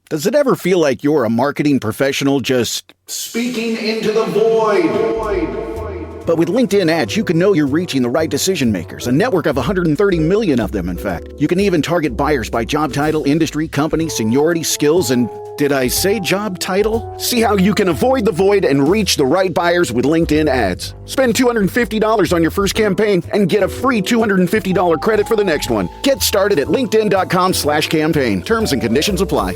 Does it ever feel like you're a marketing professional just speaking into the void? But with LinkedIn ads, you can know you're reaching the right decision makers, a network of 130 million of them, in fact. You can even target buyers by job title, industry, company, seniority, skills, and did I say job title? See how you can avoid the void and reach the right buyers with LinkedIn ads. Spend $250 on your first campaign and get a free $250 credit for the next one. Get started at linkedin.com/campaign. Terms and conditions apply.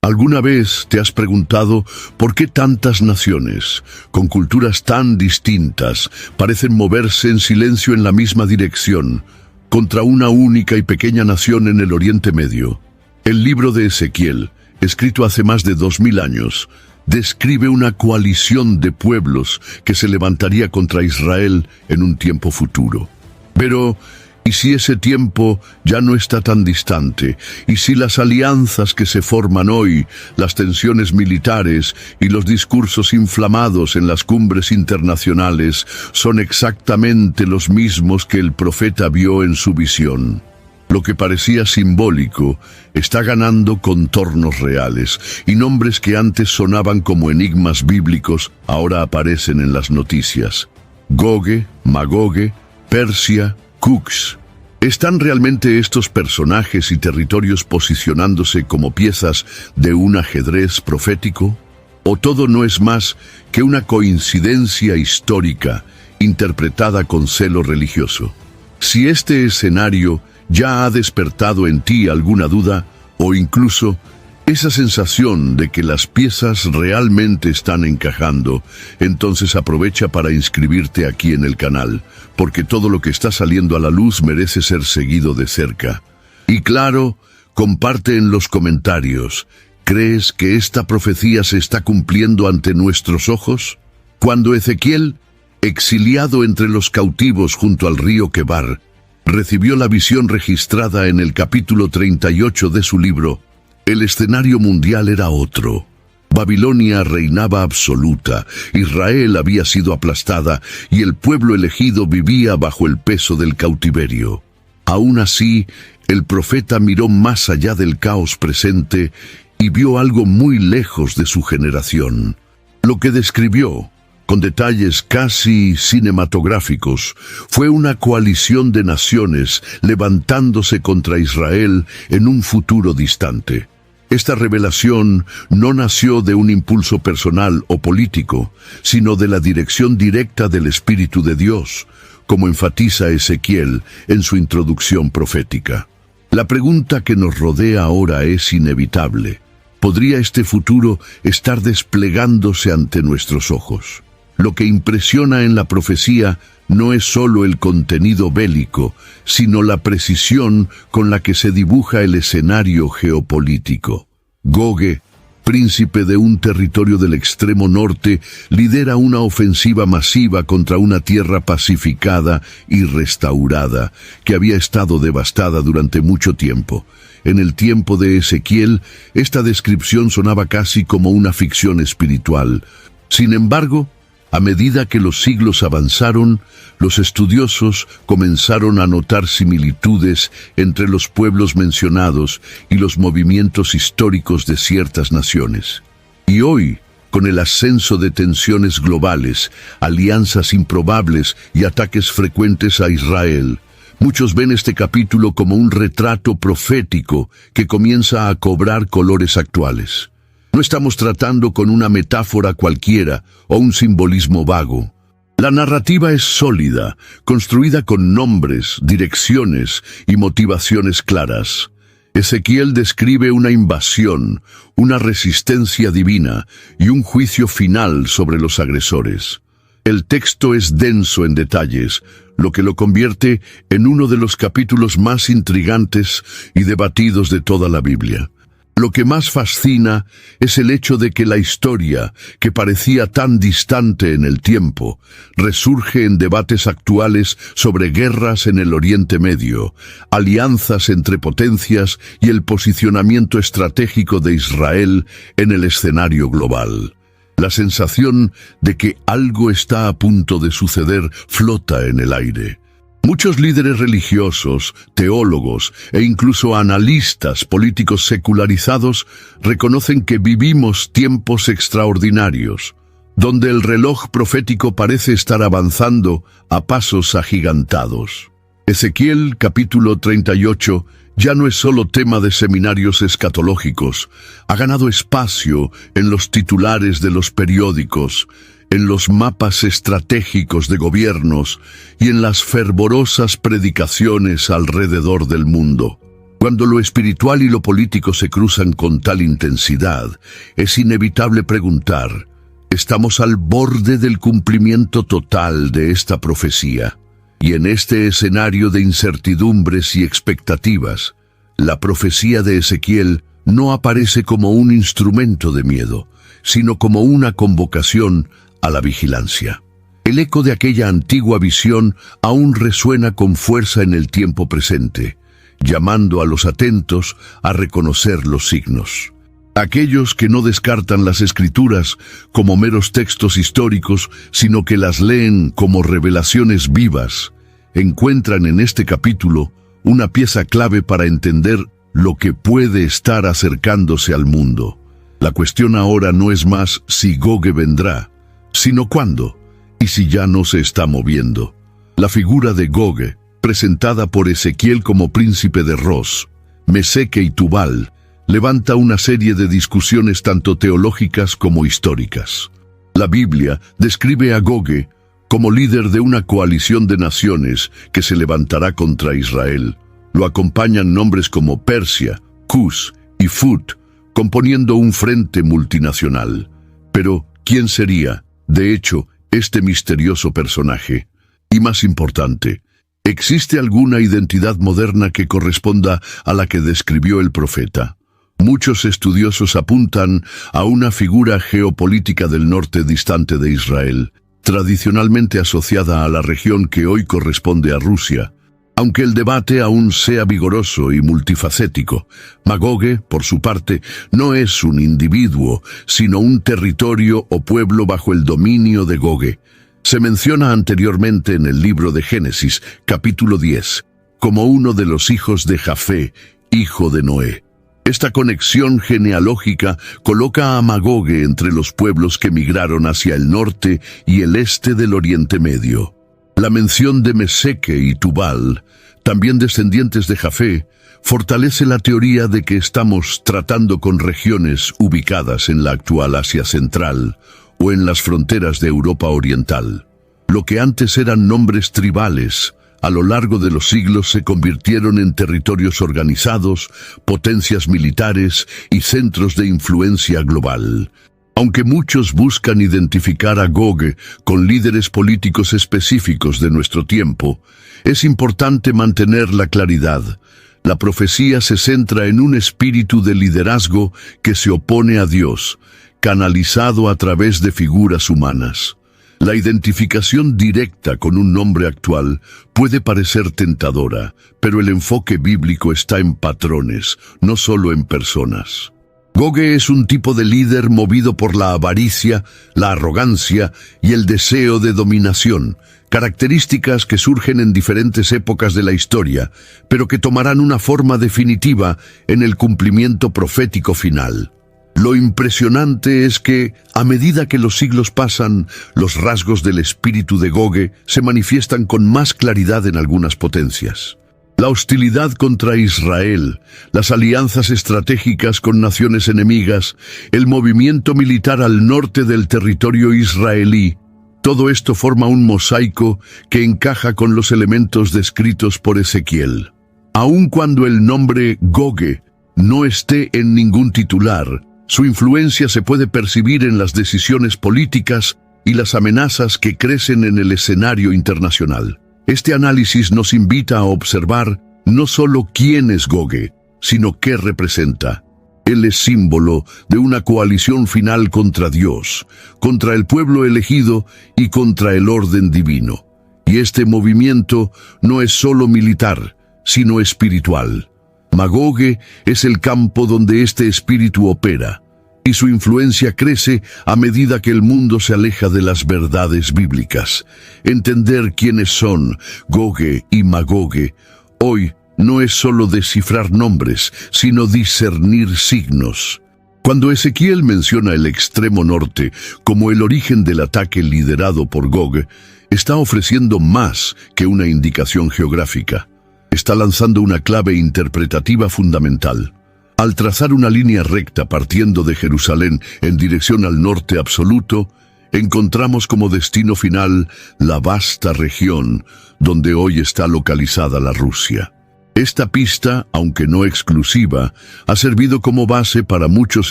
¿Alguna vez te has preguntado por qué tantas naciones, con culturas tan distintas, parecen moverse en silencio en la misma dirección, contra una única y pequeña nación en el Oriente Medio? El libro de Ezequiel, escrito hace más de 2000 años, describe una coalición de pueblos que se levantaría contra Israel en un tiempo futuro. Pero, ¿y si ese tiempo ya no está tan distante? ¿Y si las alianzas que se forman hoy, las tensiones militares y los discursos inflamados en las cumbres internacionales son exactamente los mismos que el profeta vio en su visión? Lo que parecía simbólico está ganando contornos reales, y nombres que antes sonaban como enigmas bíblicos ahora aparecen en las noticias. Goge, Magoge, Persia, Cux. ¿Están realmente estos personajes y territorios posicionándose como piezas de un ajedrez profético? ¿O todo no es más que una coincidencia histórica interpretada con celo religioso? Si este escenario ya ha despertado en ti alguna duda, o incluso esa sensación de que las piezas realmente están encajando, entonces aprovecha para inscribirte aquí en el canal, porque todo lo que está saliendo a la luz merece ser seguido de cerca. Y claro, comparte en los comentarios, ¿crees que esta profecía se está cumpliendo ante nuestros ojos? Cuando Ezequiel, exiliado entre los cautivos junto al río Quebar, recibió la visión registrada en el capítulo 38 de su libro, el escenario mundial era otro. Babilonia reinaba absoluta, Israel había sido aplastada y el pueblo elegido vivía bajo el peso del cautiverio. Aún así, el profeta miró más allá del caos presente y vio algo muy lejos de su generación. Lo que describió, con detalles casi cinematográficos, fue una coalición de naciones levantándose contra Israel en un futuro distante. Esta revelación no nació de un impulso personal o político, sino de la dirección directa del Espíritu de Dios, como enfatiza Ezequiel en su introducción profética. La pregunta que nos rodea ahora es inevitable. ¿Podría este futuro estar desplegándose ante nuestros ojos? Lo que impresiona en la profecía no es solo el contenido bélico, sino la precisión con la que se dibuja el escenario geopolítico. Goge, príncipe de un territorio del extremo norte, lidera una ofensiva masiva contra una tierra pacificada y restaurada, que había estado devastada durante mucho tiempo. En el tiempo de Ezequiel, esta descripción sonaba casi como una ficción espiritual. Sin embargo, a medida que los siglos avanzaron, los estudiosos comenzaron a notar similitudes entre los pueblos mencionados y los movimientos históricos de ciertas naciones. Y hoy, con el ascenso de tensiones globales, alianzas improbables y ataques frecuentes a Israel, muchos ven este capítulo como un retrato profético que comienza a cobrar colores actuales. No estamos tratando con una metáfora cualquiera o un simbolismo vago. La narrativa es sólida, construida con nombres, direcciones y motivaciones claras. Ezequiel describe una invasión, una resistencia divina y un juicio final sobre los agresores. El texto es denso en detalles, lo que lo convierte en uno de los capítulos más intrigantes y debatidos de toda la Biblia. Lo que más fascina es el hecho de que la historia, que parecía tan distante en el tiempo, resurge en debates actuales sobre guerras en el Oriente Medio, alianzas entre potencias y el posicionamiento estratégico de Israel en el escenario global. La sensación de que algo está a punto de suceder flota en el aire. Muchos líderes religiosos, teólogos e incluso analistas políticos secularizados reconocen que vivimos tiempos extraordinarios, donde el reloj profético parece estar avanzando a pasos agigantados. Ezequiel capítulo 38 ya no es solo tema de seminarios escatológicos, ha ganado espacio en los titulares de los periódicos, en los mapas estratégicos de gobiernos y en las fervorosas predicaciones alrededor del mundo. Cuando lo espiritual y lo político se cruzan con tal intensidad, es inevitable preguntar, ¿estamos al borde del cumplimiento total de esta profecía? Y en este escenario de incertidumbres y expectativas, la profecía de Ezequiel no aparece como un instrumento de miedo, sino como una convocación a la vigilancia. El eco de aquella antigua visión aún resuena con fuerza en el tiempo presente, llamando a los atentos a reconocer los signos. Aquellos que no descartan las Escrituras como meros textos históricos, sino que las leen como revelaciones vivas, encuentran en este capítulo una pieza clave para entender lo que puede estar acercándose al mundo. La cuestión ahora no es más si Gogue vendrá, sino cuándo, y si ya no se está moviendo. La figura de Gogue, presentada por Ezequiel como príncipe de Ros, Meseque y Tubal, levanta una serie de discusiones tanto teológicas como históricas. La Biblia describe a Gogue como líder de una coalición de naciones que se levantará contra Israel. Lo acompañan nombres como Persia, Cus y Fut, componiendo un frente multinacional. Pero, ¿quién sería, de hecho, este misterioso personaje? Y más importante, ¿existe alguna identidad moderna que corresponda a la que describió el profeta? Muchos estudiosos apuntan a una figura geopolítica del norte distante de Israel, tradicionalmente asociada a la región que hoy corresponde a Rusia. Aunque el debate aún sea vigoroso y multifacético, Magogue, por su parte, no es un individuo, sino un territorio o pueblo bajo el dominio de Gogue. Se menciona anteriormente en el libro de Génesis, capítulo 10, como uno de los hijos de Jafé, hijo de Noé. Esta conexión genealógica coloca a Magogue entre los pueblos que migraron hacia el norte y el este del Oriente Medio. La mención de Meseque y Tubal, también descendientes de Jafé, fortalece la teoría de que estamos tratando con regiones ubicadas en la actual Asia Central o en las fronteras de Europa Oriental. Lo que antes eran nombres tribales, a lo largo de los siglos se convirtieron en territorios organizados, potencias militares y centros de influencia global. Aunque muchos buscan identificar a Gogue con líderes políticos específicos de nuestro tiempo, es importante mantener la claridad. La profecía se centra en un espíritu de liderazgo que se opone a Dios, canalizado a través de figuras humanas. La identificación directa con un nombre actual puede parecer tentadora, pero el enfoque bíblico está en patrones, no solo en personas. Gogue es un tipo de líder movido por la avaricia, la arrogancia y el deseo de dominación, características que surgen en diferentes épocas de la historia, pero que tomarán una forma definitiva en el cumplimiento profético final. Lo impresionante es que, a medida que los siglos pasan, los rasgos del espíritu de Gogue se manifiestan con más claridad en algunas potencias. La hostilidad contra Israel, las alianzas estratégicas con naciones enemigas, el movimiento militar al norte del territorio israelí, todo esto forma un mosaico que encaja con los elementos descritos por Ezequiel. Aun cuando el nombre Gogue no esté en ningún titular, su influencia se puede percibir en las decisiones políticas y las amenazas que crecen en el escenario internacional. Este análisis nos invita a observar no solo quién es Gogue, sino qué representa. Él es símbolo de una coalición final contra Dios, contra el pueblo elegido y contra el orden divino. Y este movimiento no es solo militar, sino espiritual. Magogue es el campo donde este espíritu opera. y su influencia crece a medida que el mundo se aleja de las verdades bíblicas. Entender quiénes son Gogue y Magogue hoy no es solo descifrar nombres, sino discernir signos. Cuando Ezequiel menciona el extremo norte como el origen del ataque liderado por Gog, está ofreciendo más que una indicación geográfica. Está lanzando una clave interpretativa fundamental. Al trazar una línea recta partiendo de Jerusalén en dirección al norte absoluto, encontramos como destino final la vasta región donde hoy está localizada la Rusia. Esta pista, aunque no exclusiva, ha servido como base para muchos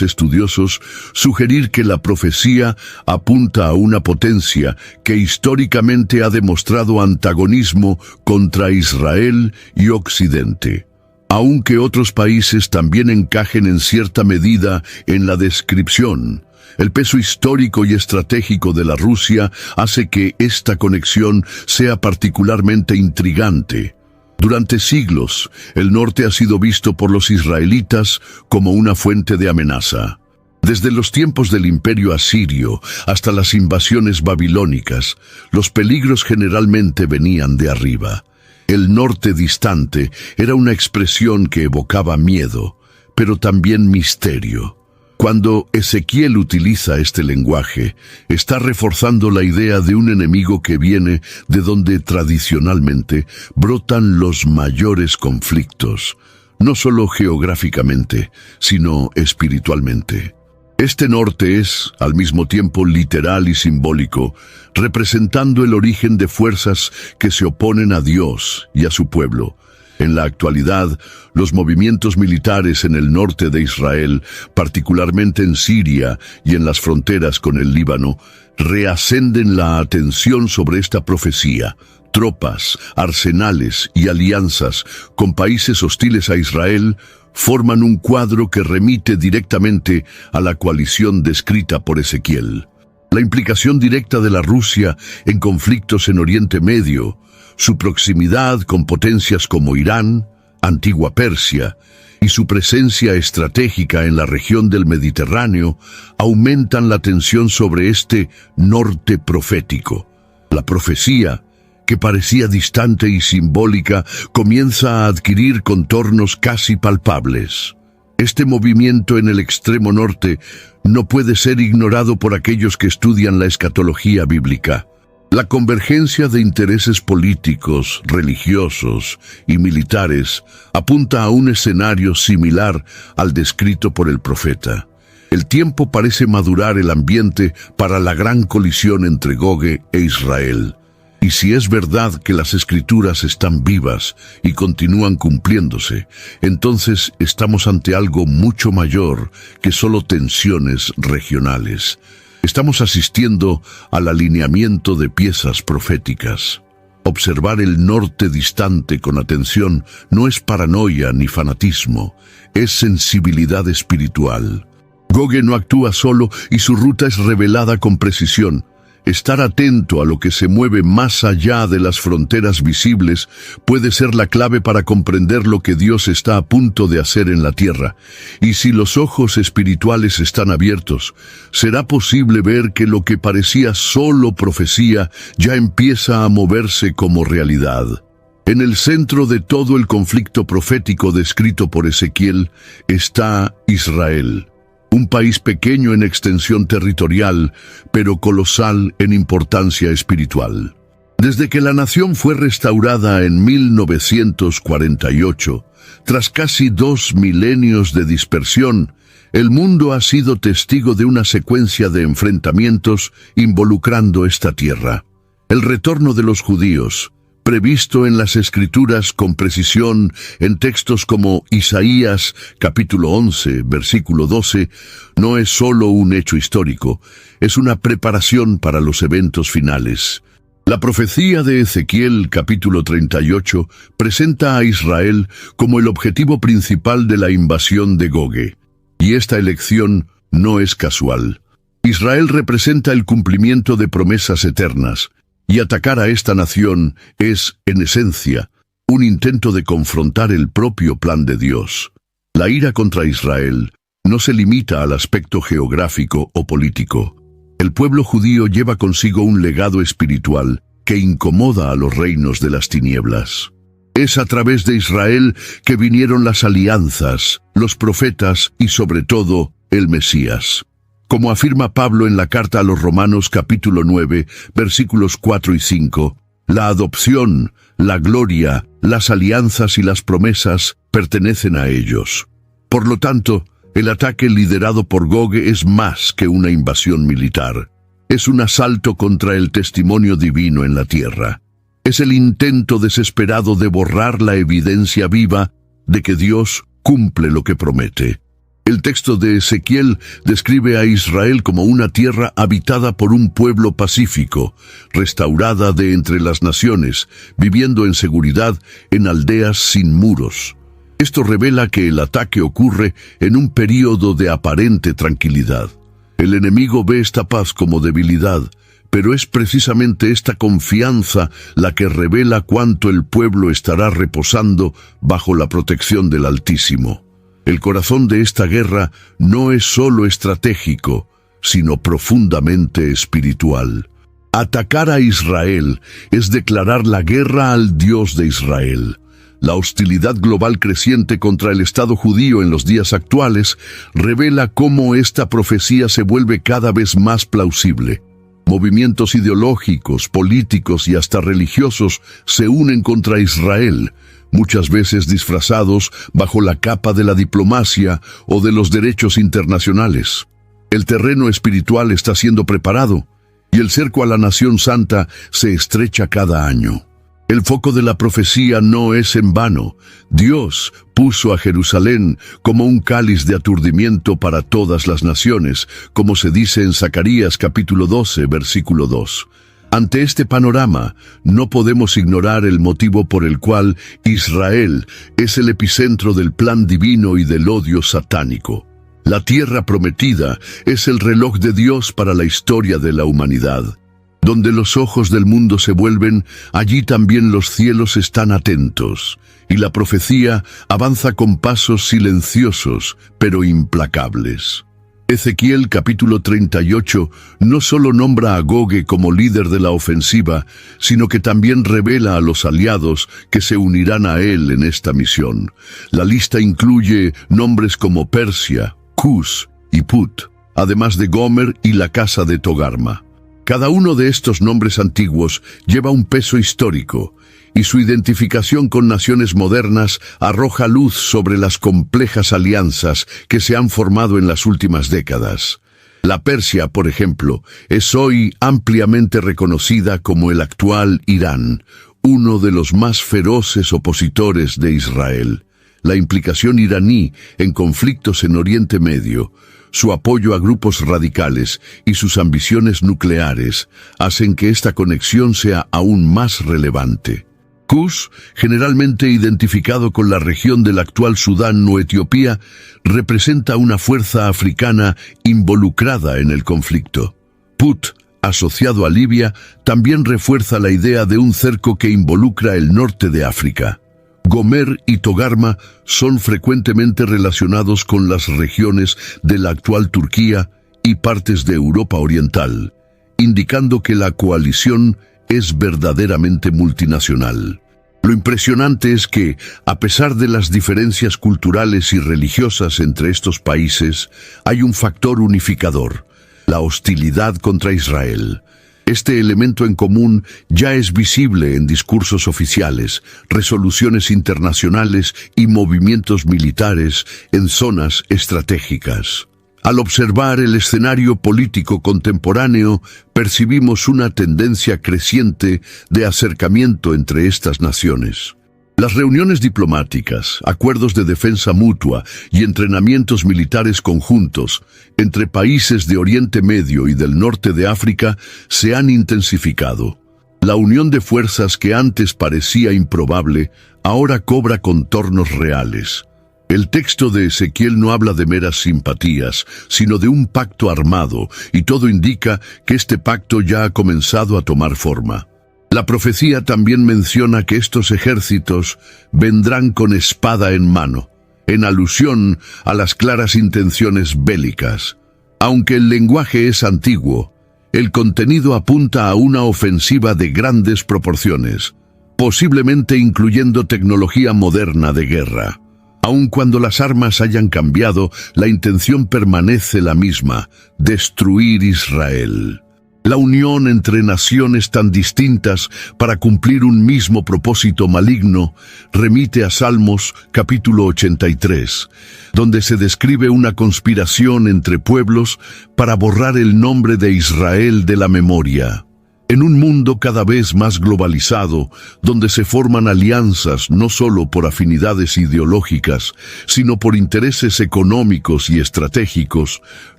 estudiosos sugerir que la profecía apunta a una potencia que históricamente ha demostrado antagonismo contra Israel y Occidente. Aunque otros países también encajen en cierta medida en la descripción, el peso histórico y estratégico de la Rusia hace que esta conexión sea particularmente intrigante. Durante siglos, el norte ha sido visto por los israelitas como una fuente de amenaza. Desde los tiempos del Imperio Asirio hasta las invasiones babilónicas, los peligros generalmente venían de arriba. El norte distante era una expresión que evocaba miedo, pero también misterio. Cuando Ezequiel utiliza este lenguaje, está reforzando la idea de un enemigo que viene de donde tradicionalmente brotan los mayores conflictos, no solo geográficamente, sino espiritualmente. Este norte es, al mismo tiempo, literal y simbólico, representando el origen de fuerzas que se oponen a Dios y a su pueblo. En la actualidad, los movimientos militares en el norte de Israel, particularmente en Siria y en las fronteras con el Líbano, reascenden la atención sobre esta profecía. Tropas, arsenales y alianzas con países hostiles a Israel forman un cuadro que remite directamente a la coalición descrita por Ezequiel. La implicación directa de la Rusia en conflictos en Oriente Medio, su proximidad con potencias como Irán, Antigua Persia, y su presencia estratégica en la región del Mediterráneo aumentan la tensión sobre este norte profético. La profecía, que parecía distante y simbólica, comienza a adquirir contornos casi palpables. Este movimiento en el extremo norte no puede ser ignorado por aquellos que estudian la escatología bíblica. La convergencia de intereses políticos, religiosos y militares apunta a un escenario similar al descrito por el profeta. El tiempo parece madurar el ambiente para la gran colisión entre Gogue e Israel. Y si es verdad que las escrituras están vivas y continúan cumpliéndose, entonces estamos ante algo mucho mayor que solo tensiones regionales. Estamos asistiendo al alineamiento de piezas proféticas. Observar el norte distante con atención no es paranoia ni fanatismo, es sensibilidad espiritual. Gogue no actúa solo y su ruta es revelada con precisión. Estar atento a lo que se mueve más allá de las fronteras visibles puede ser la clave para comprender lo que Dios está a punto de hacer en la tierra. Y si los ojos espirituales están abiertos, será posible ver que lo que parecía solo profecía ya empieza a moverse como realidad. En el centro de todo el conflicto profético descrito por Ezequiel está Israel. Un país pequeño en extensión territorial, pero colosal en importancia espiritual. Desde que la nación fue restaurada en 1948, tras casi 2 milenios de dispersión, el mundo ha sido testigo de una secuencia de enfrentamientos involucrando esta tierra. El retorno de los judíos, previsto en las Escrituras con precisión en textos como Isaías capítulo 11, versículo 12, no es solo un hecho histórico, es una preparación para los eventos finales. La profecía de Ezequiel capítulo 38 presenta a Israel como el objetivo principal de la invasión de Gogue. Y esta elección no es casual. Israel representa el cumplimiento de promesas eternas, y atacar a esta nación es, en esencia, un intento de confrontar el propio plan de Dios. La ira contra Israel no se limita al aspecto geográfico o político. El pueblo judío lleva consigo un legado espiritual que incomoda a los reinos de las tinieblas. Es a través de Israel que vinieron las alianzas, los profetas y sobre todo el Mesías. Como afirma Pablo en la carta a los Romanos capítulo 9, versículos 4 y 5, la adopción, la gloria, las alianzas y las promesas pertenecen a ellos. Por lo tanto, el ataque liderado por Gog es más que una invasión militar. Es un asalto contra el testimonio divino en la tierra. Es el intento desesperado de borrar la evidencia viva de que Dios cumple lo que promete. El texto de Ezequiel describe a Israel como una tierra habitada por un pueblo pacífico, restaurada de entre las naciones, viviendo en seguridad en aldeas sin muros. Esto revela que el ataque ocurre en un período de aparente tranquilidad. El enemigo ve esta paz como debilidad, pero es precisamente esta confianza la que revela cuánto el pueblo estará reposando bajo la protección del Altísimo. El corazón de esta guerra no es solo estratégico, sino profundamente espiritual. Atacar a Israel es declarar la guerra al Dios de Israel. La hostilidad global creciente contra el Estado judío en los días actuales revela cómo esta profecía se vuelve cada vez más plausible. Movimientos ideológicos, políticos y hasta religiosos se unen contra Israel, muchas veces disfrazados bajo la capa de la diplomacia o de los derechos internacionales. El terreno espiritual está siendo preparado y el cerco a la nación santa se estrecha cada año. El foco de la profecía no es en vano. Dios puso a Jerusalén como un cáliz de aturdimiento para todas las naciones, como se dice en Zacarías capítulo 12, versículo 2. Ante este panorama, no podemos ignorar el motivo por el cual Israel es el epicentro del plan divino y del odio satánico. La tierra prometida es el reloj de Dios para la historia de la humanidad. Donde los ojos del mundo se vuelven, allí también los cielos están atentos, y la profecía avanza con pasos silenciosos, pero implacables. Ezequiel capítulo 38 no solo nombra a Gog como líder de la ofensiva, sino que también revela a los aliados que se unirán a él en esta misión. La lista incluye nombres como Persia, Cus y Put, además de Gomer y la casa de Togarma. Cada uno de estos nombres antiguos lleva un peso histórico, y su identificación con naciones modernas arroja luz sobre las complejas alianzas que se han formado en las últimas décadas. La Persia, por ejemplo, es hoy ampliamente reconocida como el actual Irán, uno de los más feroces opositores de Israel. La implicación iraní en conflictos en Oriente Medio, su apoyo a grupos radicales y sus ambiciones nucleares hacen que esta conexión sea aún más relevante. Cus, generalmente identificado con la región del actual Sudán o Etiopía, representa una fuerza africana involucrada en el conflicto. Put, asociado a Libia, también refuerza la idea de un cerco que involucra el norte de África. Gomer y Togarma son frecuentemente relacionados con las regiones de la actual Turquía y partes de Europa Oriental, indicando que la coalición es verdaderamente multinacional. Lo impresionante es que, a pesar de las diferencias culturales y religiosas entre estos países, hay un factor unificador: la hostilidad contra Israel. Este elemento en común ya es visible en discursos oficiales, resoluciones internacionales y movimientos militares en zonas estratégicas. Al observar el escenario político contemporáneo, percibimos una tendencia creciente de acercamiento entre estas naciones. Las reuniones diplomáticas, acuerdos de defensa mutua y entrenamientos militares conjuntos entre países de Oriente Medio y del norte de África se han intensificado. La unión de fuerzas que antes parecía improbable, ahora cobra contornos reales. El texto de Ezequiel no habla de meras simpatías, sino de un pacto armado, y todo indica que este pacto ya ha comenzado a tomar forma. La profecía también menciona que estos ejércitos vendrán con espada en mano. en alusión a las claras intenciones bélicas. Aunque el lenguaje es antiguo, el contenido apunta a una ofensiva de grandes proporciones, posiblemente incluyendo tecnología moderna de guerra. Aun cuando las armas hayan cambiado, la intención permanece la misma: destruir Israel. La unión entre naciones tan distintas para cumplir un mismo propósito maligno remite a Salmos capítulo 83, donde se describe una conspiración entre pueblos para borrar el nombre de Israel de la memoria. En un mundo cada vez más globalizado, donde se forman alianzas no solo por afinidades ideológicas, sino por intereses económicos y estratégicos,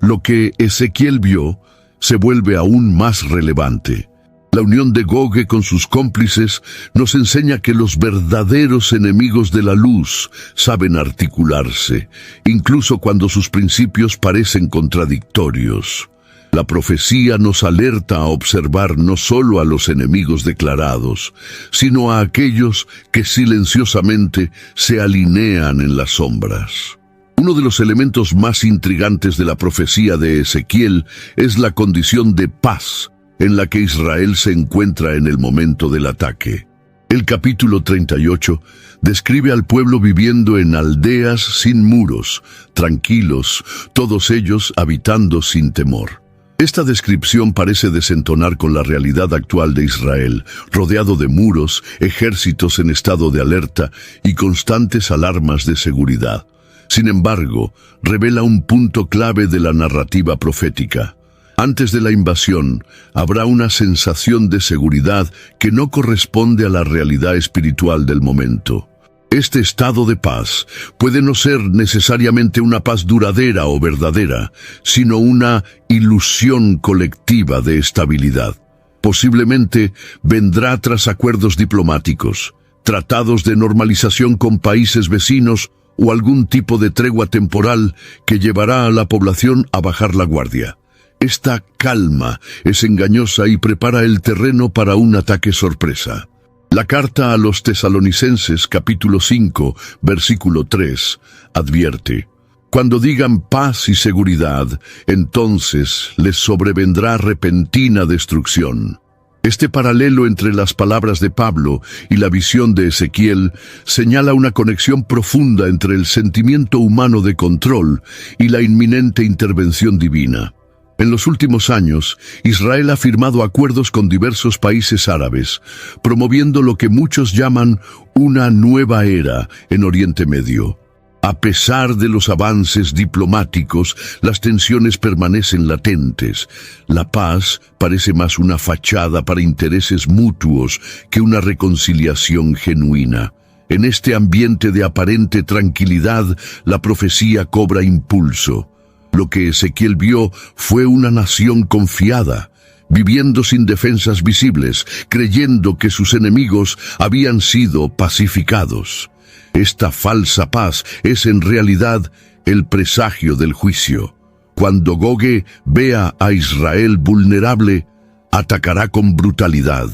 lo que Ezequiel vio se vuelve aún más relevante. La unión de Gogue con sus cómplices nos enseña que los verdaderos enemigos de la luz saben articularse, incluso cuando sus principios parecen contradictorios. La profecía nos alerta a observar no solo a los enemigos declarados, sino a aquellos que silenciosamente se alinean en las sombras. Uno de los elementos más intrigantes de la profecía de Ezequiel es la condición de paz en la que Israel se encuentra en el momento del ataque. El capítulo 38 describe al pueblo viviendo en aldeas sin muros, tranquilos, todos ellos habitando sin temor. Esta descripción parece desentonar con la realidad actual de Israel, rodeado de muros, ejércitos en estado de alerta y constantes alarmas de seguridad. Sin embargo, revela un punto clave de la narrativa profética. Antes de la invasión, habrá una sensación de seguridad que no corresponde a la realidad espiritual del momento. Este estado de paz puede no ser necesariamente una paz duradera o verdadera, sino una ilusión colectiva de estabilidad. Posiblemente vendrá tras acuerdos diplomáticos, tratados de normalización con países vecinos o algún tipo de tregua temporal que llevará a la población a bajar la guardia. Esta calma es engañosa y prepara el terreno para un ataque sorpresa. La carta a los Tesalonicenses, capítulo 5, versículo 3, advierte: cuando digan paz y seguridad, entonces les sobrevendrá repentina destrucción. Este paralelo entre las palabras de Pablo y la visión de Ezequiel señala una conexión profunda entre el sentimiento humano de control y la inminente intervención divina. En los últimos años, Israel ha firmado acuerdos con diversos países árabes, promoviendo lo que muchos llaman una nueva era en Oriente Medio. A pesar de los avances diplomáticos, las tensiones permanecen latentes. La paz parece más una fachada para intereses mutuos que una reconciliación genuina. En este ambiente de aparente tranquilidad, la profecía cobra impulso. Lo que Ezequiel vio fue una nación confiada, viviendo sin defensas visibles, creyendo que sus enemigos habían sido pacificados. Esta falsa paz es en realidad el presagio del juicio. Cuando Gogue vea a Israel vulnerable, atacará con brutalidad.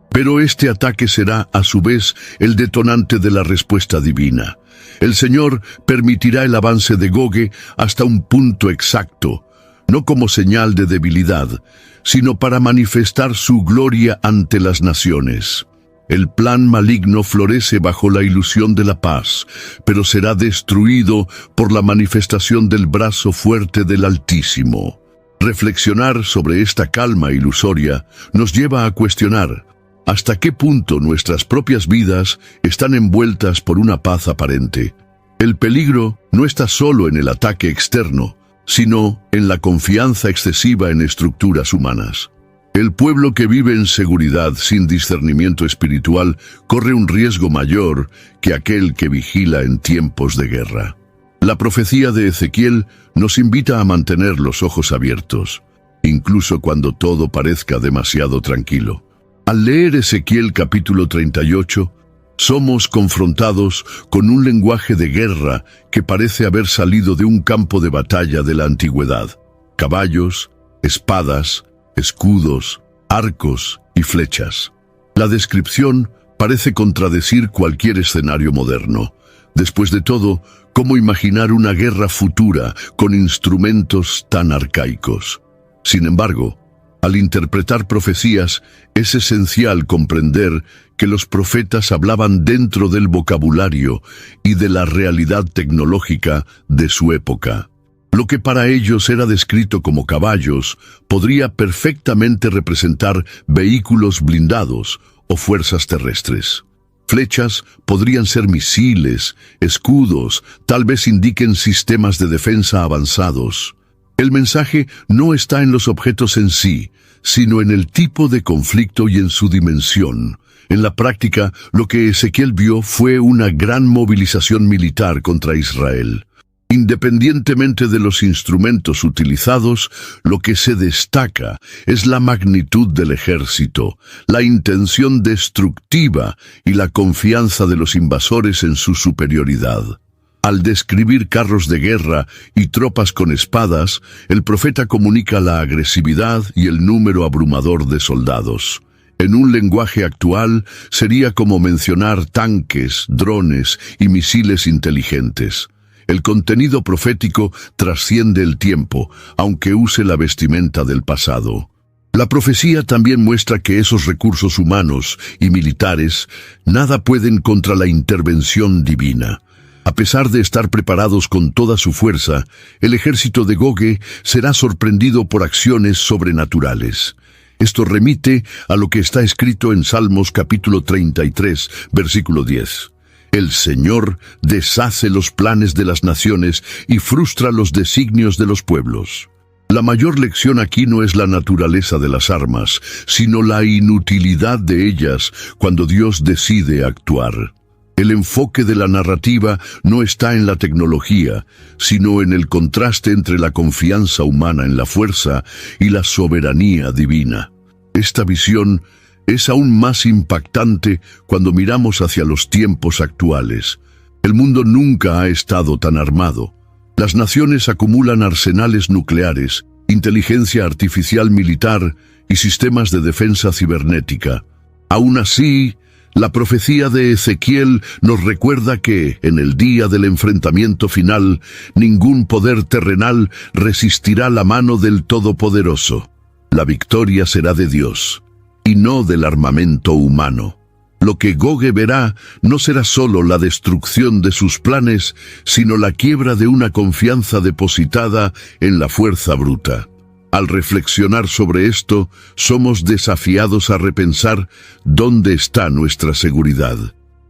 Pero este ataque será, a su vez, el detonante de la respuesta divina. El Señor permitirá el avance de Gogue hasta un punto exacto, no como señal de debilidad, sino para manifestar su gloria ante las naciones. El plan maligno florece bajo la ilusión de la paz, pero será destruido por la manifestación del brazo fuerte del Altísimo. Reflexionar sobre esta calma ilusoria nos lleva a cuestionar hasta qué punto nuestras propias vidas están envueltas por una paz aparente. El peligro no está solo en el ataque externo, sino en la confianza excesiva en estructuras humanas. El pueblo que vive en seguridad sin discernimiento espiritual corre un riesgo mayor que aquel que vigila en tiempos de guerra. La profecía de Ezequiel nos invita a mantener los ojos abiertos, incluso cuando todo parezca demasiado tranquilo. Al leer Ezequiel capítulo 38, somos confrontados con un lenguaje de guerra que parece haber salido de un campo de batalla de la antigüedad. Caballos, espadas, escudos, arcos y flechas. La descripción parece contradecir cualquier escenario moderno. Después de todo, ¿cómo imaginar una guerra futura con instrumentos tan arcaicos? Sin embargo, al interpretar profecías, es esencial comprender que los profetas hablaban dentro del vocabulario y de la realidad tecnológica de su época. Lo que para ellos era descrito como caballos podría perfectamente representar vehículos blindados o fuerzas terrestres. Flechas podrían ser misiles, escudos, tal vez indiquen sistemas de defensa avanzados. El mensaje no está en los objetos en sí, sino en el tipo de conflicto y en su dimensión. En la práctica, lo que Ezequiel vio fue una gran movilización militar contra Israel. Independientemente de los instrumentos utilizados, lo que se destaca es la magnitud del ejército, la intención destructiva y la confianza de los invasores en su superioridad. Al describir carros de guerra y tropas con espadas, el profeta comunica la agresividad y el número abrumador de soldados. En un lenguaje actual, sería como mencionar tanques, drones y misiles inteligentes. El contenido profético trasciende el tiempo, aunque use la vestimenta del pasado. La profecía también muestra que esos recursos humanos y militares nada pueden contra la intervención divina. A pesar de estar preparados con toda su fuerza, el ejército de Gogue será sorprendido por acciones sobrenaturales. Esto remite a lo que está escrito en Salmos capítulo 33, versículo 10. El Señor deshace los planes de las naciones y frustra los designios de los pueblos. La mayor lección aquí no es la naturaleza de las armas, sino la inutilidad de ellas cuando Dios decide actuar. El enfoque de la narrativa no está en la tecnología, sino en el contraste entre la confianza humana en la fuerza y la soberanía divina. Esta visión es aún más impactante cuando miramos hacia los tiempos actuales. El mundo nunca ha estado tan armado. Las naciones acumulan arsenales nucleares, inteligencia artificial militar y sistemas de defensa cibernética. Aún así, la profecía de Ezequiel nos recuerda que, en el día del enfrentamiento final, ningún poder terrenal resistirá la mano del Todopoderoso. La victoria será de Dios, y no del armamento humano. Lo que Gogue verá no será solo la destrucción de sus planes, sino la quiebra de una confianza depositada en la fuerza bruta. Al reflexionar sobre esto, somos desafiados a repensar dónde está nuestra seguridad.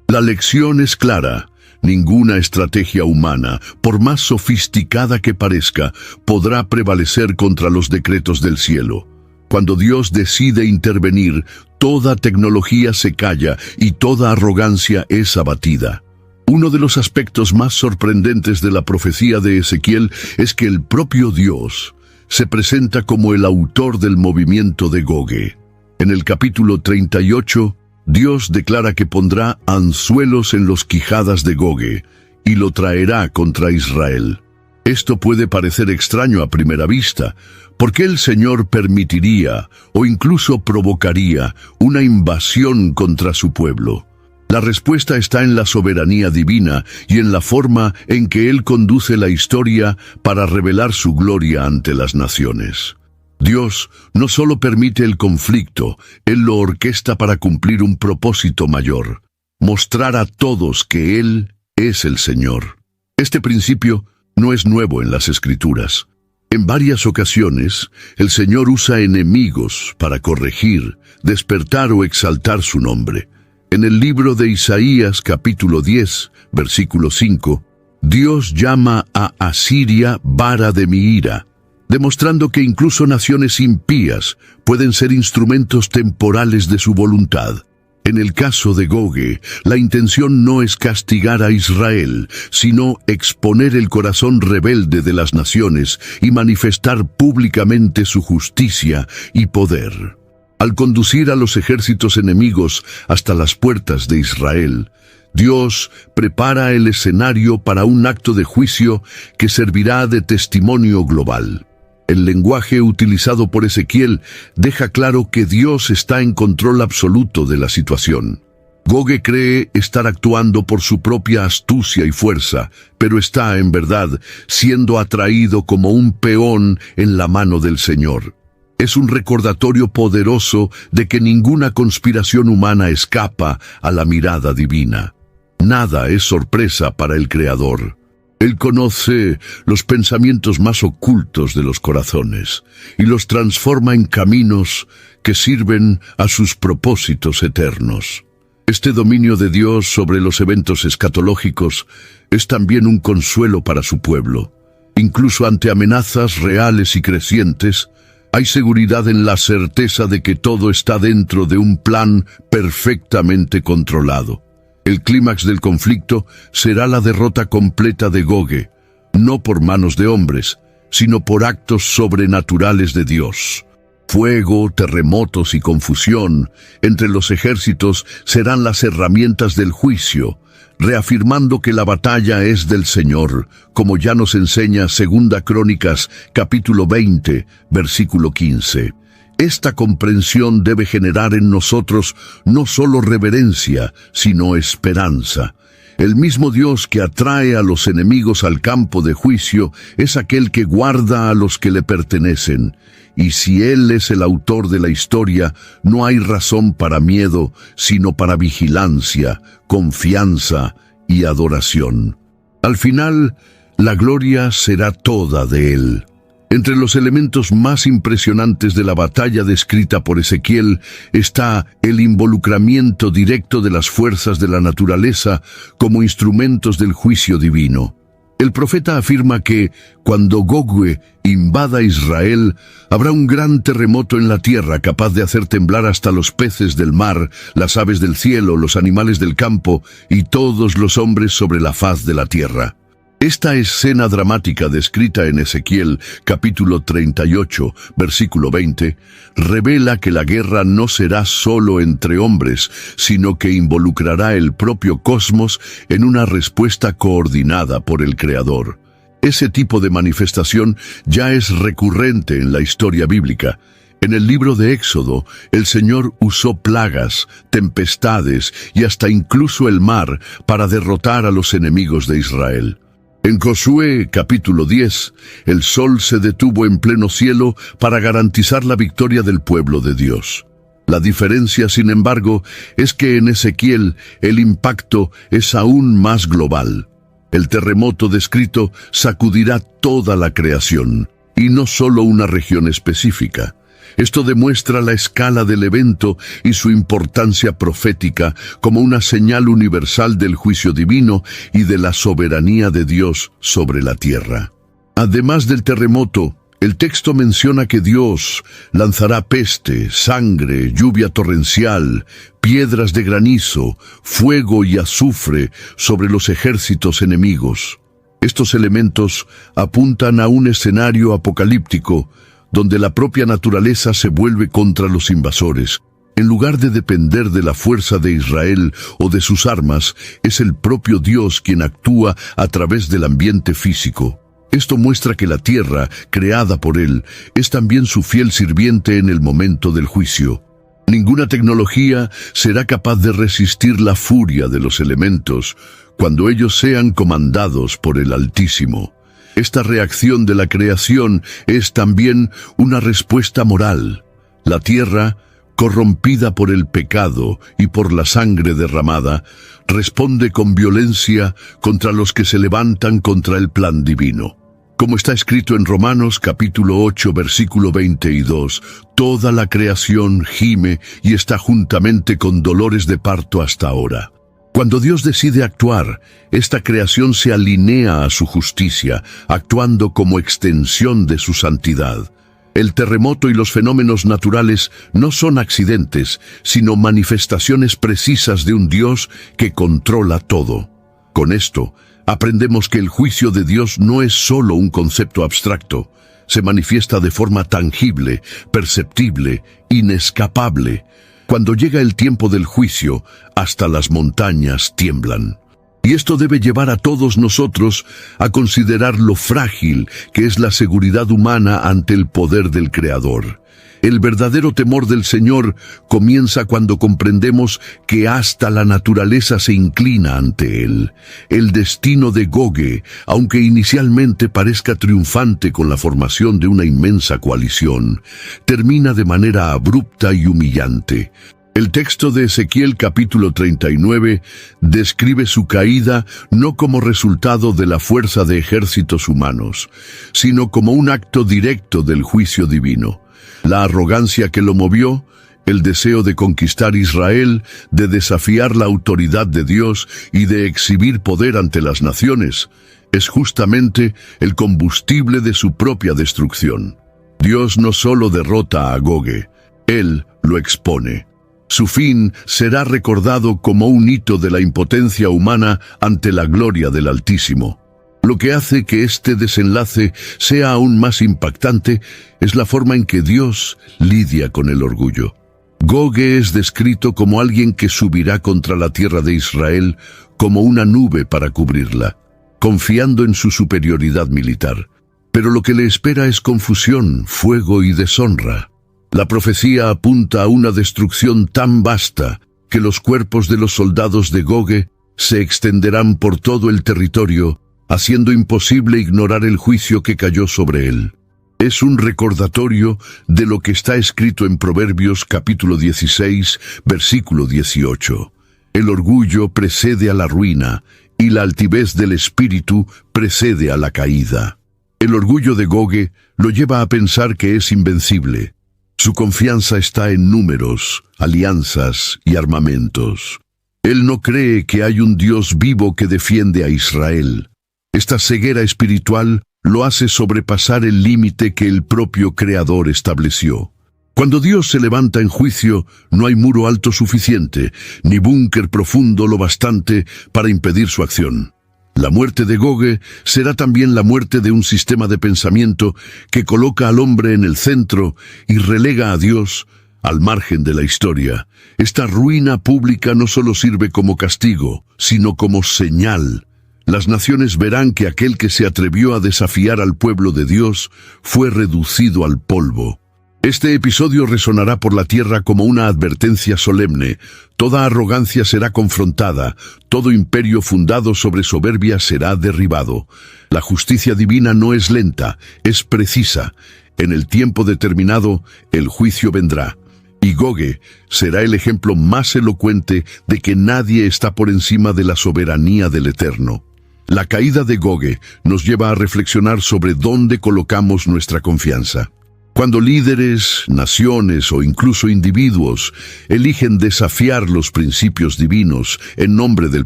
La lección es clara. Ninguna estrategia humana, por más sofisticada que parezca, podrá prevalecer contra los decretos del cielo. Cuando Dios decide intervenir, toda tecnología se calla y toda arrogancia es abatida. Uno de los aspectos más sorprendentes de la profecía de Ezequiel es que el propio Dios se presenta como el autor del movimiento de Gogue. En el capítulo 38, Dios declara que pondrá anzuelos en los quijadas de Gogue y lo traerá contra Israel. Esto puede parecer extraño a primera vista. ¿Por qué el Señor permitiría o incluso provocaría una invasión contra su pueblo? La respuesta está en la soberanía divina y en la forma en que Él conduce la historia para revelar su gloria ante las naciones. Dios no solo permite el conflicto, Él lo orquesta para cumplir un propósito mayor: mostrar a todos que Él es el Señor. Este principio no es nuevo en las Escrituras. En varias ocasiones, el Señor usa enemigos para corregir, despertar o exaltar su nombre. En el libro de Isaías, capítulo 10, versículo 5, Dios llama a Asiria vara de mi ira, demostrando que incluso naciones impías pueden ser instrumentos temporales de su voluntad. En el caso de Gogue, la intención no es castigar a Israel, sino exponer el corazón rebelde de las naciones y manifestar públicamente su justicia y poder. Al conducir a los ejércitos enemigos hasta las puertas de Israel, Dios prepara el escenario para un acto de juicio que servirá de testimonio global. El lenguaje utilizado por Ezequiel deja claro que Dios está en control absoluto de la situación. Gogue cree estar actuando por su propia astucia y fuerza, pero está, en verdad, siendo atraído como un peón en la mano del Señor. Es un recordatorio poderoso de que ninguna conspiración humana escapa a la mirada divina. Nada es sorpresa para el Creador. Él conoce los pensamientos más ocultos de los corazones y los transforma en caminos que sirven a sus propósitos eternos. Este dominio de Dios sobre los eventos escatológicos es también un consuelo para su pueblo. Incluso ante amenazas reales y crecientes, hay seguridad en la certeza de que todo está dentro de un plan perfectamente controlado. El clímax del conflicto será la derrota completa de Gogue, no por manos de hombres, sino por actos sobrenaturales de Dios. Fuego, terremotos y confusión entre los ejércitos serán las herramientas del juicio, reafirmando que la batalla es del Señor, como ya nos enseña 2 Crónicas, capítulo 20, versículo 15. Esta comprensión debe generar en nosotros no solo reverencia, sino esperanza. El mismo Dios que atrae a los enemigos al campo de juicio es aquel que guarda a los que le pertenecen. Y si Él es el autor de la historia, no hay razón para miedo, sino para vigilancia, confianza y adoración. Al final, la gloria será toda de Él. Entre los elementos más impresionantes de la batalla descrita por Ezequiel está el involucramiento directo de las fuerzas de la naturaleza como instrumentos del juicio divino. El profeta afirma que, cuando Gogue invada Israel, habrá un gran terremoto en la tierra capaz de hacer temblar hasta los peces del mar, las aves del cielo, los animales del campo y todos los hombres sobre la faz de la tierra. Esta escena dramática descrita en Ezequiel, capítulo 38, versículo 20, revela que la guerra no será solo entre hombres, sino que involucrará el propio cosmos en una respuesta coordinada por el Creador. Ese tipo de manifestación ya es recurrente en la historia bíblica. En el libro de Éxodo, el Señor usó plagas, tempestades y hasta incluso el mar para derrotar a los enemigos de Israel. En Josué, capítulo 10, el sol se detuvo en pleno cielo para garantizar la victoria del pueblo de Dios. La diferencia, sin embargo, es que en Ezequiel el impacto es aún más global. El terremoto descrito sacudirá toda la creación, y no solo una región específica. Esto demuestra la escala del evento y su importancia profética como una señal universal del juicio divino y de la soberanía de Dios sobre la tierra. Además del terremoto, el texto menciona que Dios lanzará peste, sangre, lluvia torrencial, piedras de granizo, fuego y azufre sobre los ejércitos enemigos. Estos elementos apuntan a un escenario apocalíptico donde la propia naturaleza se vuelve contra los invasores. En lugar de depender de la fuerza de Israel o de sus armas, es el propio Dios quien actúa a través del ambiente físico. Esto muestra que la tierra, creada por Él, es también su fiel sirviente en el momento del juicio. Ninguna tecnología será capaz de resistir la furia de los elementos cuando ellos sean comandados por el Altísimo. Esta reacción de la creación es también una respuesta moral. La tierra, corrompida por el pecado y por la sangre derramada, responde con violencia contra los que se levantan contra el plan divino. Como está escrito en Romanos capítulo 8, versículo 22, toda la creación gime y está juntamente con dolores de parto hasta ahora. Cuando Dios decide actuar, esta creación se alinea a su justicia, actuando como extensión de su santidad. El terremoto y los fenómenos naturales no son accidentes, sino manifestaciones precisas de un Dios que controla todo. Con esto, aprendemos que el juicio de Dios no es solo un concepto abstracto, se manifiesta de forma tangible, perceptible, inescapable. Cuando llega el tiempo del juicio, hasta las montañas tiemblan. Y esto debe llevar a todos nosotros a considerar lo frágil que es la seguridad humana ante el poder del Creador. El verdadero temor del Señor comienza cuando comprendemos que hasta la naturaleza se inclina ante Él. El destino de Gogue, aunque inicialmente parezca triunfante con la formación de una inmensa coalición, termina de manera abrupta y humillante. El texto de Ezequiel capítulo 39 describe su caída no como resultado de la fuerza de ejércitos humanos, sino como un acto directo del juicio divino. La arrogancia que lo movió, el deseo de conquistar Israel, de desafiar la autoridad de Dios y de exhibir poder ante las naciones, es justamente el combustible de su propia destrucción. Dios no solo derrota a Gogue, Él lo expone. Su fin será recordado como un hito de la impotencia humana ante la gloria del Altísimo. Lo que hace que este desenlace sea aún más impactante es la forma en que Dios lidia con el orgullo. Gogue es descrito como alguien que subirá contra la tierra de Israel como una nube para cubrirla, confiando en su superioridad militar. Pero lo que le espera es confusión, fuego y deshonra. La profecía apunta a una destrucción tan vasta que los cuerpos de los soldados de Gogue se extenderán por todo el territorio, haciendo imposible ignorar el juicio que cayó sobre él. Es un recordatorio de lo que está escrito en Proverbios capítulo 16, versículo 18. El orgullo precede a la ruina, y la altivez del espíritu precede a la caída. El orgullo de Gogue lo lleva a pensar que es invencible. Su confianza está en números, alianzas y armamentos. Él no cree que hay un Dios vivo que defiende a Israel. Esta ceguera espiritual lo hace sobrepasar el límite que el propio Creador estableció. Cuando Dios se levanta en juicio, no hay muro alto suficiente, ni búnker profundo lo bastante para impedir su acción. La muerte de Gogue será también la muerte de un sistema de pensamiento que coloca al hombre en el centro y relega a Dios al margen de la historia. Esta ruina pública no solo sirve como castigo, sino como señal. Las naciones verán que aquel que se atrevió a desafiar al pueblo de Dios fue reducido al polvo. Este episodio resonará por la tierra como una advertencia solemne. Toda arrogancia será confrontada, todo imperio fundado sobre soberbia será derribado. La justicia divina no es lenta, es precisa. En el tiempo determinado, el juicio vendrá. Y Gogue será el ejemplo más elocuente de que nadie está por encima de la soberanía del Eterno. La caída de Gogue nos lleva a reflexionar sobre dónde colocamos nuestra confianza. Cuando líderes, naciones o incluso individuos eligen desafiar los principios divinos en nombre del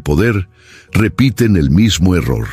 poder, repiten el mismo error.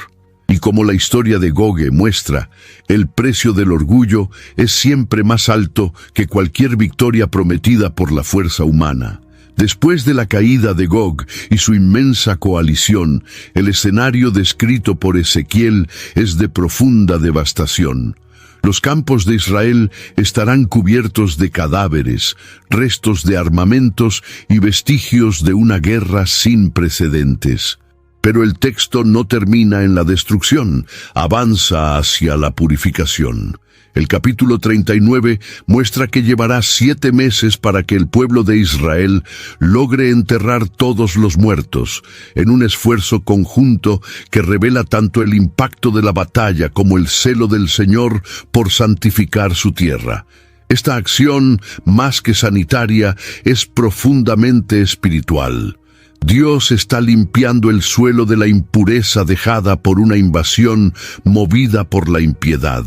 Y como la historia de Gogue muestra, el precio del orgullo es siempre más alto que cualquier victoria prometida por la fuerza humana. Después de la caída de Gog y su inmensa coalición, el escenario descrito por Ezequiel es de profunda devastación. Los campos de Israel estarán cubiertos de cadáveres, restos de armamentos y vestigios de una guerra sin precedentes. Pero el texto no termina en la destrucción, avanza hacia la purificación. El capítulo 39 muestra que llevará 7 meses para que el pueblo de Israel logre enterrar todos los muertos, en un esfuerzo conjunto que revela tanto el impacto de la batalla como el celo del Señor por santificar su tierra. Esta acción, más que sanitaria, es profundamente espiritual. Dios está limpiando el suelo de la impureza dejada por una invasión movida por la impiedad.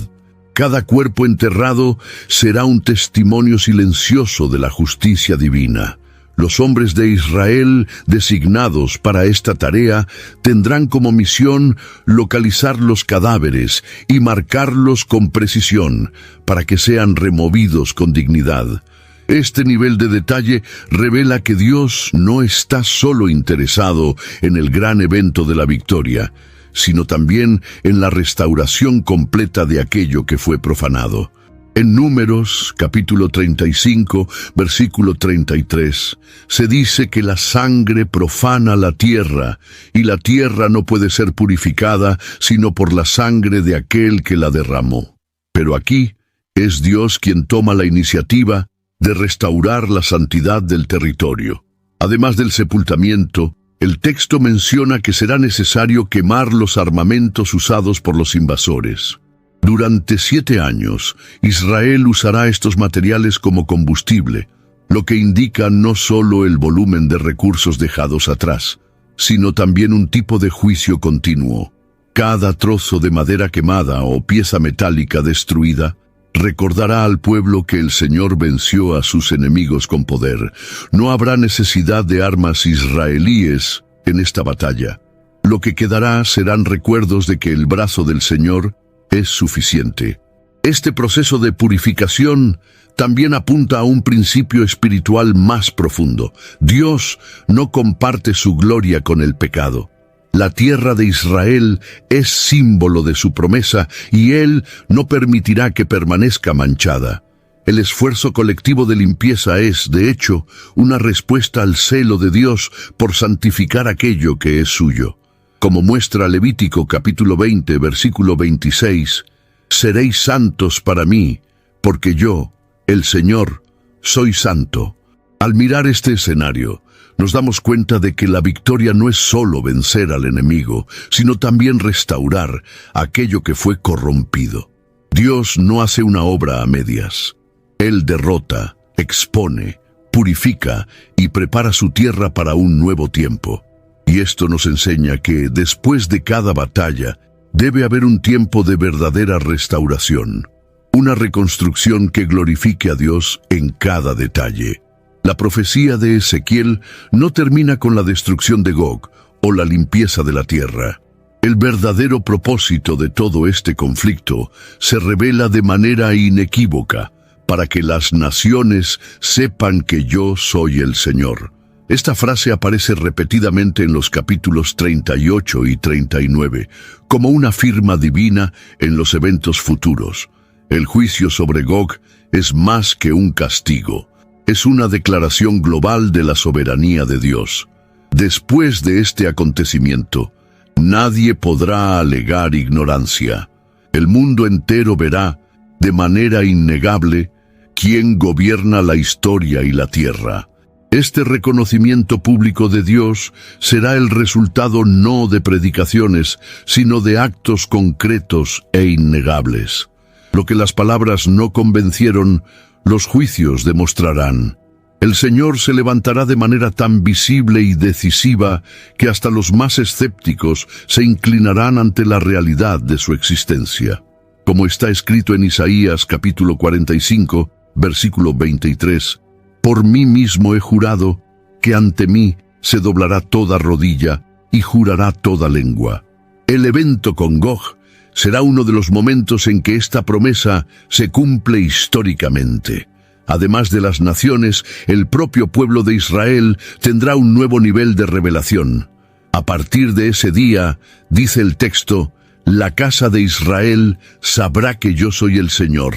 Cada cuerpo enterrado será un testimonio silencioso de la justicia divina. Los hombres de Israel, designados para esta tarea, tendrán como misión localizar los cadáveres y marcarlos con precisión para que sean removidos con dignidad. Este nivel de detalle revela que Dios no está solo interesado en el gran evento de la victoria, sino también en la restauración completa de aquello que fue profanado. En Números, capítulo 35, versículo 33, se dice que la sangre profana la tierra, y la tierra no puede ser purificada sino por la sangre de aquel que la derramó. Pero aquí es Dios quien toma la iniciativa de restaurar la santidad del territorio. Además del sepultamiento, el texto menciona que será necesario quemar los armamentos usados por los invasores. Durante 7 años, Israel usará estos materiales como combustible, lo que indica no solo el volumen de recursos dejados atrás, sino también un tipo de juicio continuo. Cada trozo de madera quemada o pieza metálica destruida recordará al pueblo que el Señor venció a sus enemigos con poder. No habrá necesidad de armas israelíes en esta batalla. Lo que quedará serán recuerdos de que el brazo del Señor es suficiente. Este proceso de purificación también apunta a un principio espiritual más profundo. Dios no comparte su gloria con el pecado. La tierra de Israel es símbolo de su promesa y Él no permitirá que permanezca manchada. El esfuerzo colectivo de limpieza es, de hecho, una respuesta al celo de Dios por santificar aquello que es suyo. Como muestra Levítico capítulo 20, versículo 26, «Seréis santos para mí, porque yo, el Señor, soy santo». Al mirar este escenario, nos damos cuenta de que la victoria no es solo vencer al enemigo, sino también restaurar aquello que fue corrompido. Dios no hace una obra a medias. Él derrota, expone, purifica y prepara su tierra para un nuevo tiempo. Y esto nos enseña que, después de cada batalla, debe haber un tiempo de verdadera restauración, una reconstrucción que glorifique a Dios en cada detalle. La profecía de Ezequiel no termina con la destrucción de Gog o la limpieza de la tierra. El verdadero propósito de todo este conflicto se revela de manera inequívoca para que las naciones sepan que yo soy el Señor. Esta frase aparece repetidamente en los capítulos 38 y 39, como una firma divina en los eventos futuros. El juicio sobre Gog es más que un castigo. Es una declaración global de la soberanía de Dios. Después de este acontecimiento, nadie podrá alegar ignorancia. El mundo entero verá, de manera innegable, quién gobierna la historia y la tierra. Este reconocimiento público de Dios será el resultado no de predicaciones, sino de actos concretos e innegables. Lo que las palabras no convencieron, los juicios demostrarán. El Señor se levantará de manera tan visible y decisiva que hasta los más escépticos se inclinarán ante la realidad de su existencia. Como está escrito en Isaías capítulo 45, versículo 23, «Por mí mismo he jurado que ante mí se doblará toda rodilla y jurará toda lengua». El evento con Gog será uno de los momentos en que esta promesa se cumple históricamente. Además de las naciones, el propio pueblo de Israel tendrá un nuevo nivel de revelación. A partir de ese día, dice el texto, la casa de Israel sabrá que yo soy el Señor,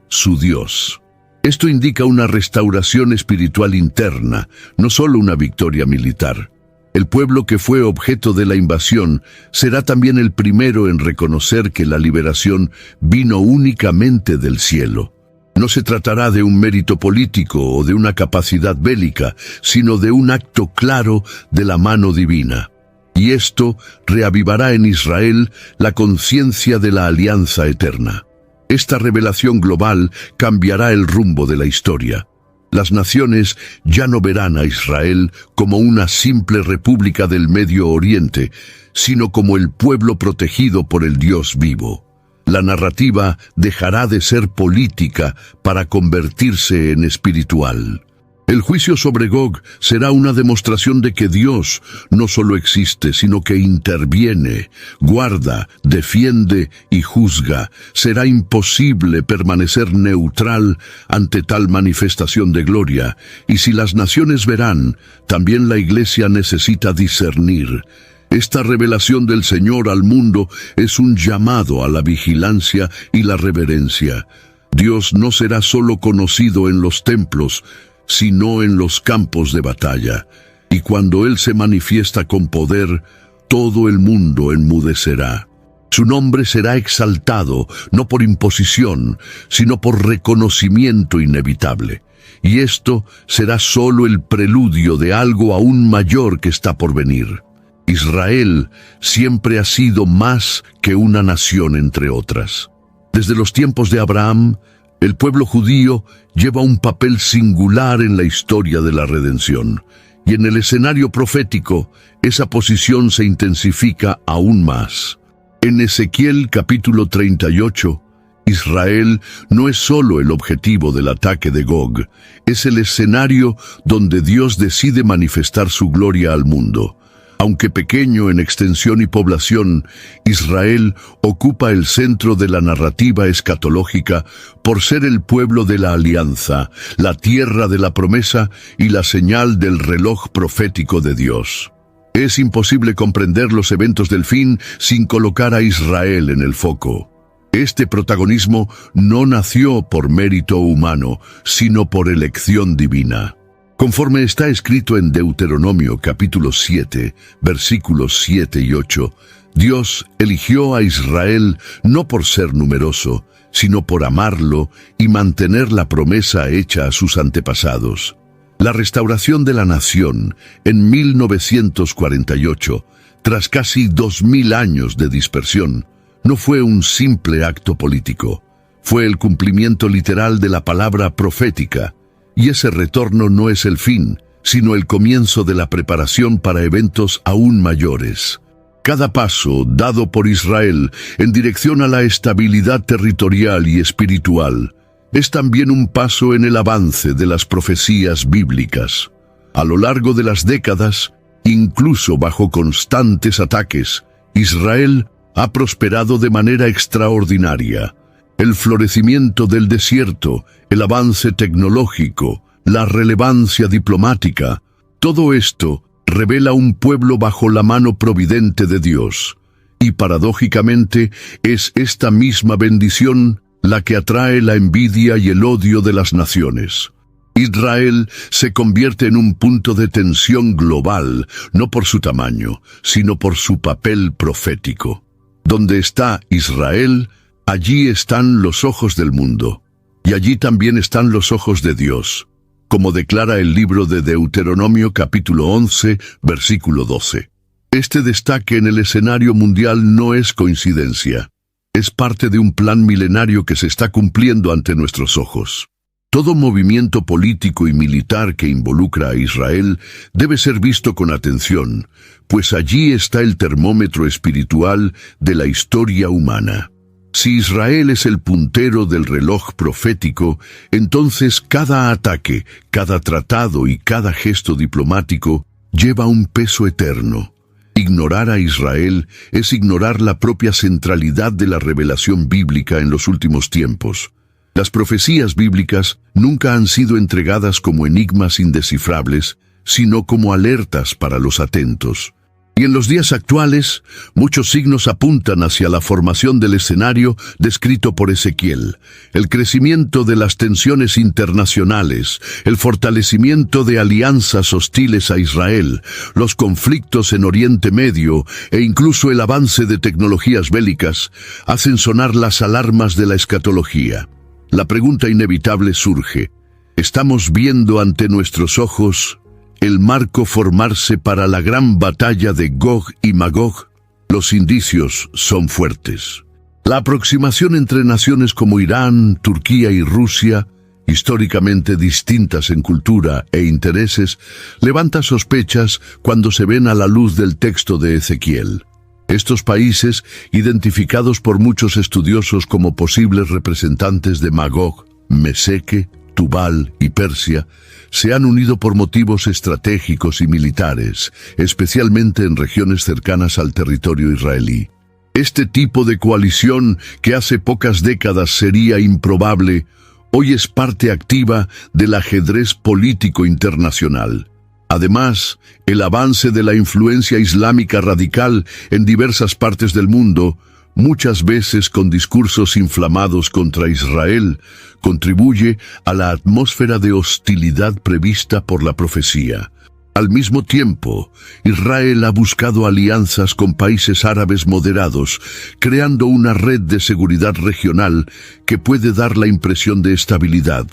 su Dios. Esto indica una restauración espiritual interna, no solo una victoria militar. El pueblo que fue objeto de la invasión será también el primero en reconocer que la liberación vino únicamente del cielo. No se tratará de un mérito político o de una capacidad bélica, sino de un acto claro de la mano divina. Y esto reavivará en Israel la conciencia de la alianza eterna. Esta revelación global cambiará el rumbo de la historia. Las naciones ya no verán a Israel como una simple república del Medio Oriente, sino como el pueblo protegido por el Dios vivo. La narrativa dejará de ser política para convertirse en espiritual. El juicio sobre Gog será una demostración de que Dios no solo existe, sino que interviene, guarda, defiende y juzga. Será imposible permanecer neutral ante tal manifestación de gloria, y si las naciones verán, también la Iglesia necesita discernir. Esta revelación del Señor al mundo es un llamado a la vigilancia y la reverencia. Dios no será solo conocido en los templos, sino en los campos de batalla. Y cuando Él se manifiesta con poder, todo el mundo enmudecerá. Su nombre será exaltado, no por imposición, sino por reconocimiento inevitable. Y esto será solo el preludio de algo aún mayor que está por venir. Israel siempre ha sido más que una nación entre otras. Desde los tiempos de Abraham, el pueblo judío lleva un papel singular en la historia de la redención. Y en el escenario profético, esa posición se intensifica aún más. En Ezequiel capítulo 38, Israel no es solo el objetivo del ataque de Gog, es el escenario donde Dios decide manifestar su gloria al mundo. Aunque pequeño en extensión y población, Israel ocupa el centro de la narrativa escatológica por ser el pueblo de la alianza, la tierra de la promesa y la señal del reloj profético de Dios. Es imposible comprender los eventos del fin sin colocar a Israel en el foco. Este protagonismo no nació por mérito humano, sino por elección divina. Conforme está escrito en Deuteronomio capítulo 7, versículos 7 y 8, Dios eligió a Israel no por ser numeroso, sino por amarlo y mantener la promesa hecha a sus antepasados. La restauración de la nación en 1948, tras casi 2000 años de dispersión, no fue un simple acto político, fue el cumplimiento literal de la palabra profética. Y ese retorno no es el fin, sino el comienzo de la preparación para eventos aún mayores. Cada paso dado por Israel en dirección a la estabilidad territorial y espiritual es también un paso en el avance de las profecías bíblicas. A lo largo de las décadas, incluso bajo constantes ataques, Israel ha prosperado de manera extraordinaria. El florecimiento del desierto, el avance tecnológico, la relevancia diplomática, todo esto revela un pueblo bajo la mano providente de Dios. Y paradójicamente es esta misma bendición la que atrae la envidia y el odio de las naciones. Israel se convierte en un punto de tensión global, no por su tamaño, sino por su papel profético. Donde está Israel, allí están los ojos del mundo, y allí también están los ojos de Dios, como declara el libro de Deuteronomio capítulo 11, versículo 12. Este destaque en el escenario mundial no es coincidencia, es parte de un plan milenario que se está cumpliendo ante nuestros ojos. Todo movimiento político y militar que involucra a Israel debe ser visto con atención, pues allí está el termómetro espiritual de la historia humana. Si Israel es el puntero del reloj profético, entonces cada ataque, cada tratado y cada gesto diplomático lleva un peso eterno. Ignorar a Israel es ignorar la propia centralidad de la revelación bíblica en los últimos tiempos. Las profecías bíblicas nunca han sido entregadas como enigmas indescifrables, sino como alertas para los atentos. Y en los días actuales, muchos signos apuntan hacia la formación del escenario descrito por Ezequiel, el crecimiento de las tensiones internacionales, el fortalecimiento de alianzas hostiles a Israel, los conflictos en Oriente Medio e incluso el avance de tecnologías bélicas hacen sonar las alarmas de la escatología. La pregunta inevitable surge: ¿estamos viendo ante nuestros ojos el marco formarse para la gran batalla de Gog y Magog? Los indicios son fuertes. La aproximación entre naciones como Irán, Turquía y Rusia, históricamente distintas en cultura e intereses, levanta sospechas cuando se ven a la luz del texto de Ezequiel. Estos países, identificados por muchos estudiosos como posibles representantes de Magog, Meseque, Tubal y Persia, se han unido por motivos estratégicos y militares, especialmente en regiones cercanas al territorio israelí. Este tipo de coalición, que hace pocas décadas sería improbable, hoy es parte activa del ajedrez político internacional. Además, el avance de la influencia islámica radical en diversas partes del mundo muchas veces con discursos inflamados contra Israel, contribuye a la atmósfera de hostilidad prevista por la profecía. Al mismo tiempo, Israel ha buscado alianzas con países árabes moderados, creando una red de seguridad regional que puede dar la impresión de estabilidad,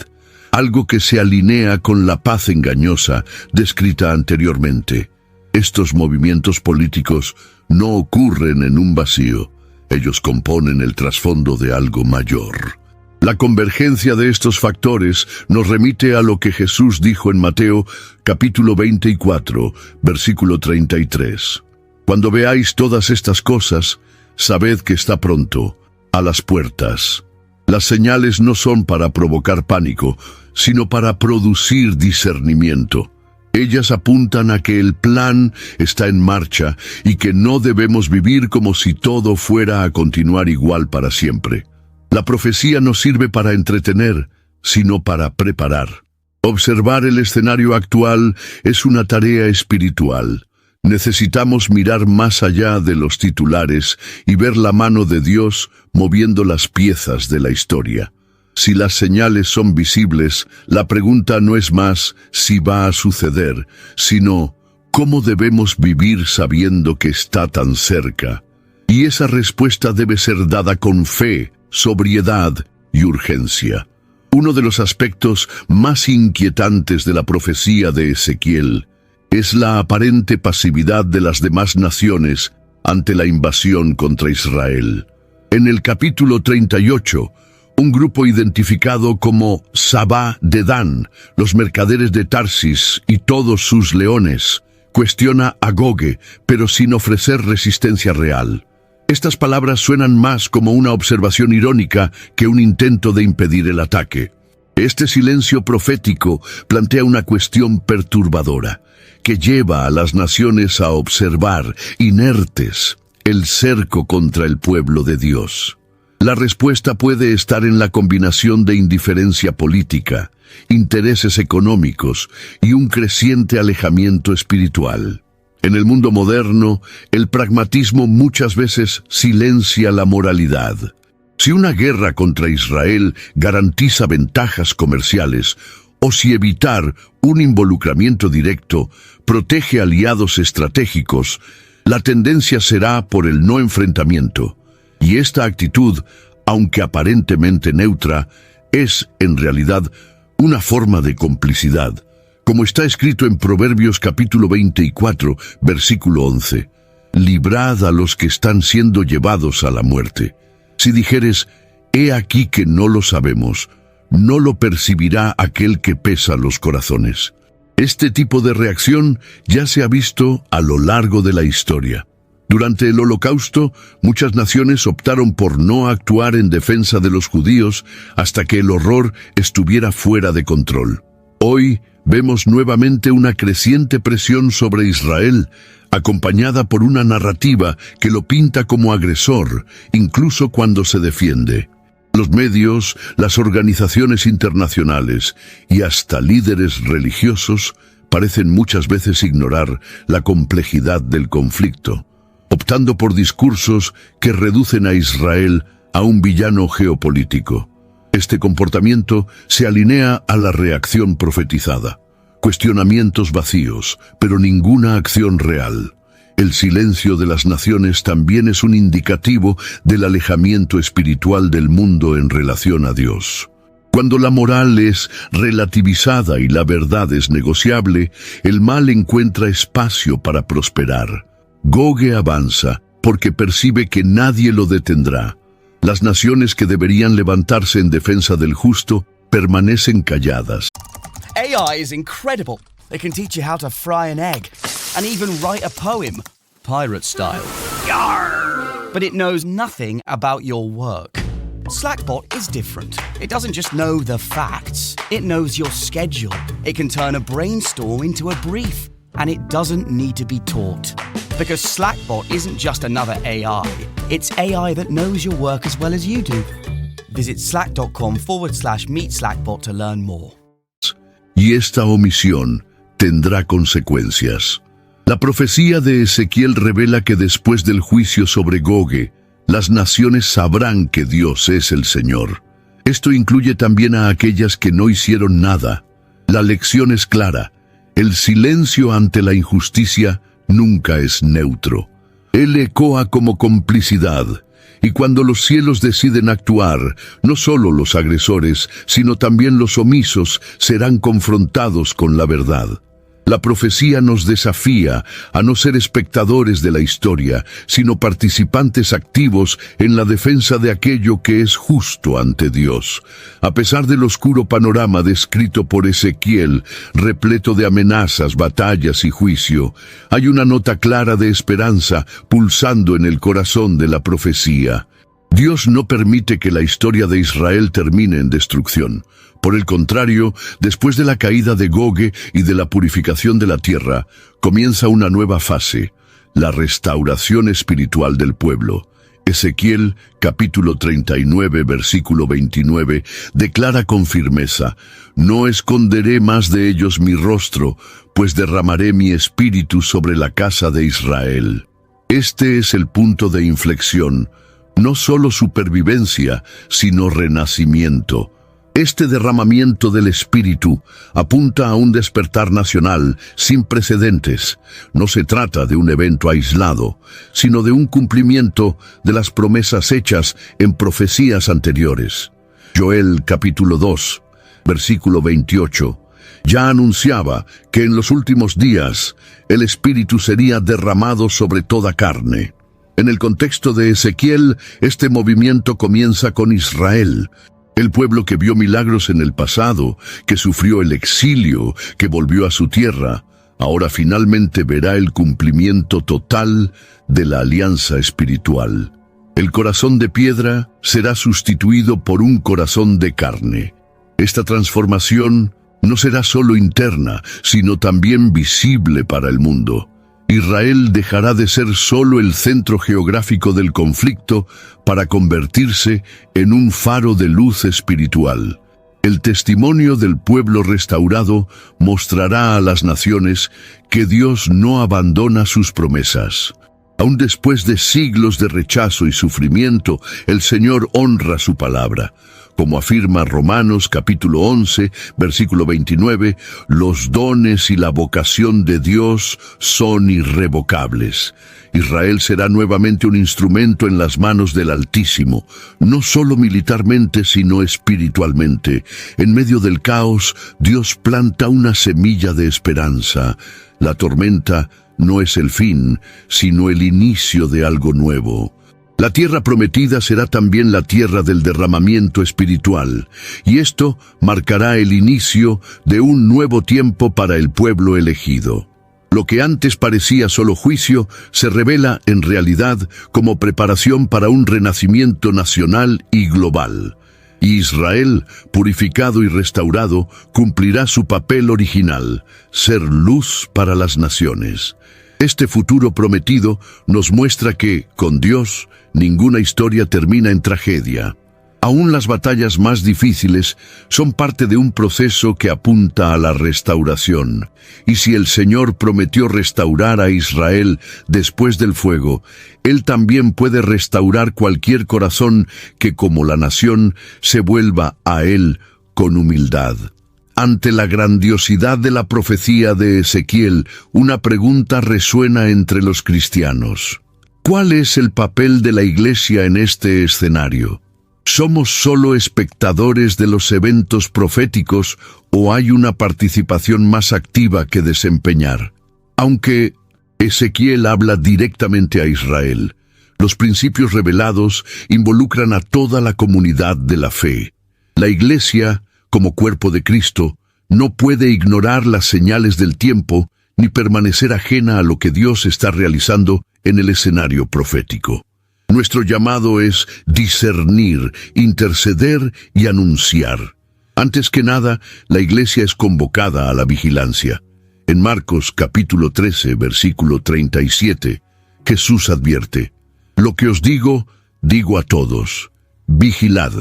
algo que se alinea con la paz engañosa descrita anteriormente. Estos movimientos políticos no ocurren en un vacío. Ellos componen el trasfondo de algo mayor. La convergencia de estos factores nos remite a lo que Jesús dijo en Mateo, capítulo 24, versículo 33. Cuando veáis todas estas cosas, sabed que está pronto, a las puertas. Las señales no son para provocar pánico, sino para producir discernimiento. Ellas apuntan a que el plan está en marcha y que no debemos vivir como si todo fuera a continuar igual para siempre. La profecía no sirve para entretener, sino para preparar. Observar el escenario actual es una tarea espiritual. Necesitamos mirar más allá de los titulares y ver la mano de Dios moviendo las piezas de la historia. Si las señales son visibles, la pregunta no es más si va a suceder, sino ¿cómo debemos vivir sabiendo que está tan cerca? Y esa respuesta debe ser dada con fe, sobriedad y urgencia. Uno de los aspectos más inquietantes de la profecía de Ezequiel es la aparente pasividad de las demás naciones ante la invasión contra Israel. En el capítulo 38, un grupo identificado como Sabá de Dan, los mercaderes de Tarsis y todos sus leones, cuestiona a Goge, pero sin ofrecer resistencia real. Estas palabras suenan más como una observación irónica que un intento de impedir el ataque. Este silencio profético plantea una cuestión perturbadora, que lleva a las naciones a observar, inertes, el cerco contra el pueblo de Dios. La respuesta puede estar en la combinación de indiferencia política, intereses económicos y un creciente alejamiento espiritual. En el mundo moderno, el pragmatismo muchas veces silencia la moralidad. Si una guerra contra Israel garantiza ventajas comerciales, o si evitar un involucramiento directo protege aliados estratégicos, la tendencia será por el no enfrentamiento. Y esta actitud, aunque aparentemente neutra, es, en realidad, una forma de complicidad. Como está escrito en Proverbios capítulo 24, versículo 11, «Librad a los que están siendo llevados a la muerte. Si dijeres, he aquí que no lo sabemos, no lo percibirá aquel que pesa los corazones». Este tipo de reacción ya se ha visto a lo largo de la historia. Durante el Holocausto, muchas naciones optaron por no actuar en defensa de los judíos hasta que el horror estuviera fuera de control. Hoy vemos nuevamente una creciente presión sobre Israel, acompañada por una narrativa que lo pinta como agresor, incluso cuando se defiende. Los medios, las organizaciones internacionales y hasta líderes religiosos parecen muchas veces ignorar la complejidad del conflicto, optando por discursos que reducen a Israel a un villano geopolítico. Este comportamiento se alinea a la reacción profetizada. Cuestionamientos vacíos, pero ninguna acción real. El silencio de las naciones también es un indicativo del alejamiento espiritual del mundo en relación a Dios. Cuando la moral es relativizada y la verdad es negociable, el mal encuentra espacio para prosperar. Goge avanza porque percibe que nadie lo detendrá. Las naciones que deberían levantarse en defensa del justo permanecen calladas. AI is incredible. It can teach you how to fry an egg and even write a poem, pirate style. Yarr! But it knows nothing about your work. Slackbot is different. It doesn't just know the facts. It knows your schedule. It can turn a brainstorm into a brief. And it doesn't need to be taught. Because Slackbot isn't just another AI. It's AI that knows your work as well as you do. Visit slack.com/meet Slackbot to learn more. Y esta omisión tendrá consecuencias. La profecía de Ezequiel revela que después del juicio sobre Goge, Las naciones sabrán que Dios es el Señor. Esto incluye también a aquellas que no hicieron nada. La lección es clara. El silencio ante la injusticia nunca es neutro. Él ecoa como complicidad. Y cuando los cielos deciden actuar, no solo los agresores, sino también los omisos serán confrontados con la verdad. La profecía nos desafía a no ser espectadores de la historia, sino participantes activos en la defensa de aquello que es justo ante Dios. A pesar del oscuro panorama descrito por Ezequiel, repleto de amenazas, batallas y juicio, hay una nota clara de esperanza pulsando en el corazón de la profecía. Dios no permite que la historia de Israel termine en destrucción. Por el contrario, después de la caída de Gogue y de la purificación de la tierra, comienza una nueva fase, la restauración espiritual del pueblo. Ezequiel, capítulo 39, versículo 29, declara con firmeza: «No esconderé más de ellos mi rostro, pues derramaré mi espíritu sobre la casa de Israel». Este es el punto de inflexión, no solo supervivencia, sino renacimiento. Este derramamiento del Espíritu apunta a un despertar nacional sin precedentes. No se trata de un evento aislado, sino de un cumplimiento de las promesas hechas en profecías anteriores. Joel capítulo 2, versículo 28, ya anunciaba que en los últimos días el Espíritu sería derramado sobre toda carne. En el contexto de Ezequiel, este movimiento comienza con Israel, el pueblo que vio milagros en el pasado, que sufrió el exilio, que volvió a su tierra, ahora finalmente verá el cumplimiento total de la alianza espiritual. El corazón de piedra será sustituido por un corazón de carne. Esta transformación no será solo interna, sino también visible para el mundo. Israel dejará de ser solo el centro geográfico del conflicto para convertirse en un faro de luz espiritual. El testimonio del pueblo restaurado mostrará a las naciones que Dios no abandona sus promesas. Aún después de siglos de rechazo y sufrimiento, el Señor honra su palabra. Como afirma Romanos capítulo 11, versículo 29, los dones y la vocación de Dios son irrevocables. Israel será nuevamente un instrumento en las manos del Altísimo, no solo militarmente, sino espiritualmente. En medio del caos, Dios planta una semilla de esperanza. La tormenta no es el fin, sino el inicio de algo nuevo. La tierra prometida será también la tierra del derramamiento espiritual, y esto marcará el inicio de un nuevo tiempo para el pueblo elegido. Lo que antes parecía solo juicio se revela en realidad como preparación para un renacimiento nacional y global. Y Israel, purificado y restaurado, cumplirá su papel original, ser luz para las naciones. Este futuro prometido nos muestra que, con Dios, ninguna historia termina en tragedia. Aún las batallas más difíciles son parte de un proceso que apunta a la restauración. Y si el Señor prometió restaurar a Israel después del fuego, Él también puede restaurar cualquier corazón que, como la nación, se vuelva a Él con humildad. Ante la grandiosidad de la profecía de Ezequiel, una pregunta resuena entre los cristianos. ¿Cuál es el papel de la Iglesia en este escenario? ¿Somos solo espectadores de los eventos proféticos o hay una participación más activa que desempeñar? Aunque Ezequiel habla directamente a Israel, los principios revelados involucran a toda la comunidad de la fe. La Iglesia, como cuerpo de Cristo, no puede ignorar las señales del tiempo ni permanecer ajena a lo que Dios está realizando en el escenario profético. Nuestro llamado es discernir, interceder y anunciar. Antes que nada, la Iglesia es convocada a la vigilancia. En Marcos capítulo 13, versículo 37, Jesús advierte: «Lo que os digo, digo a todos, vigilad».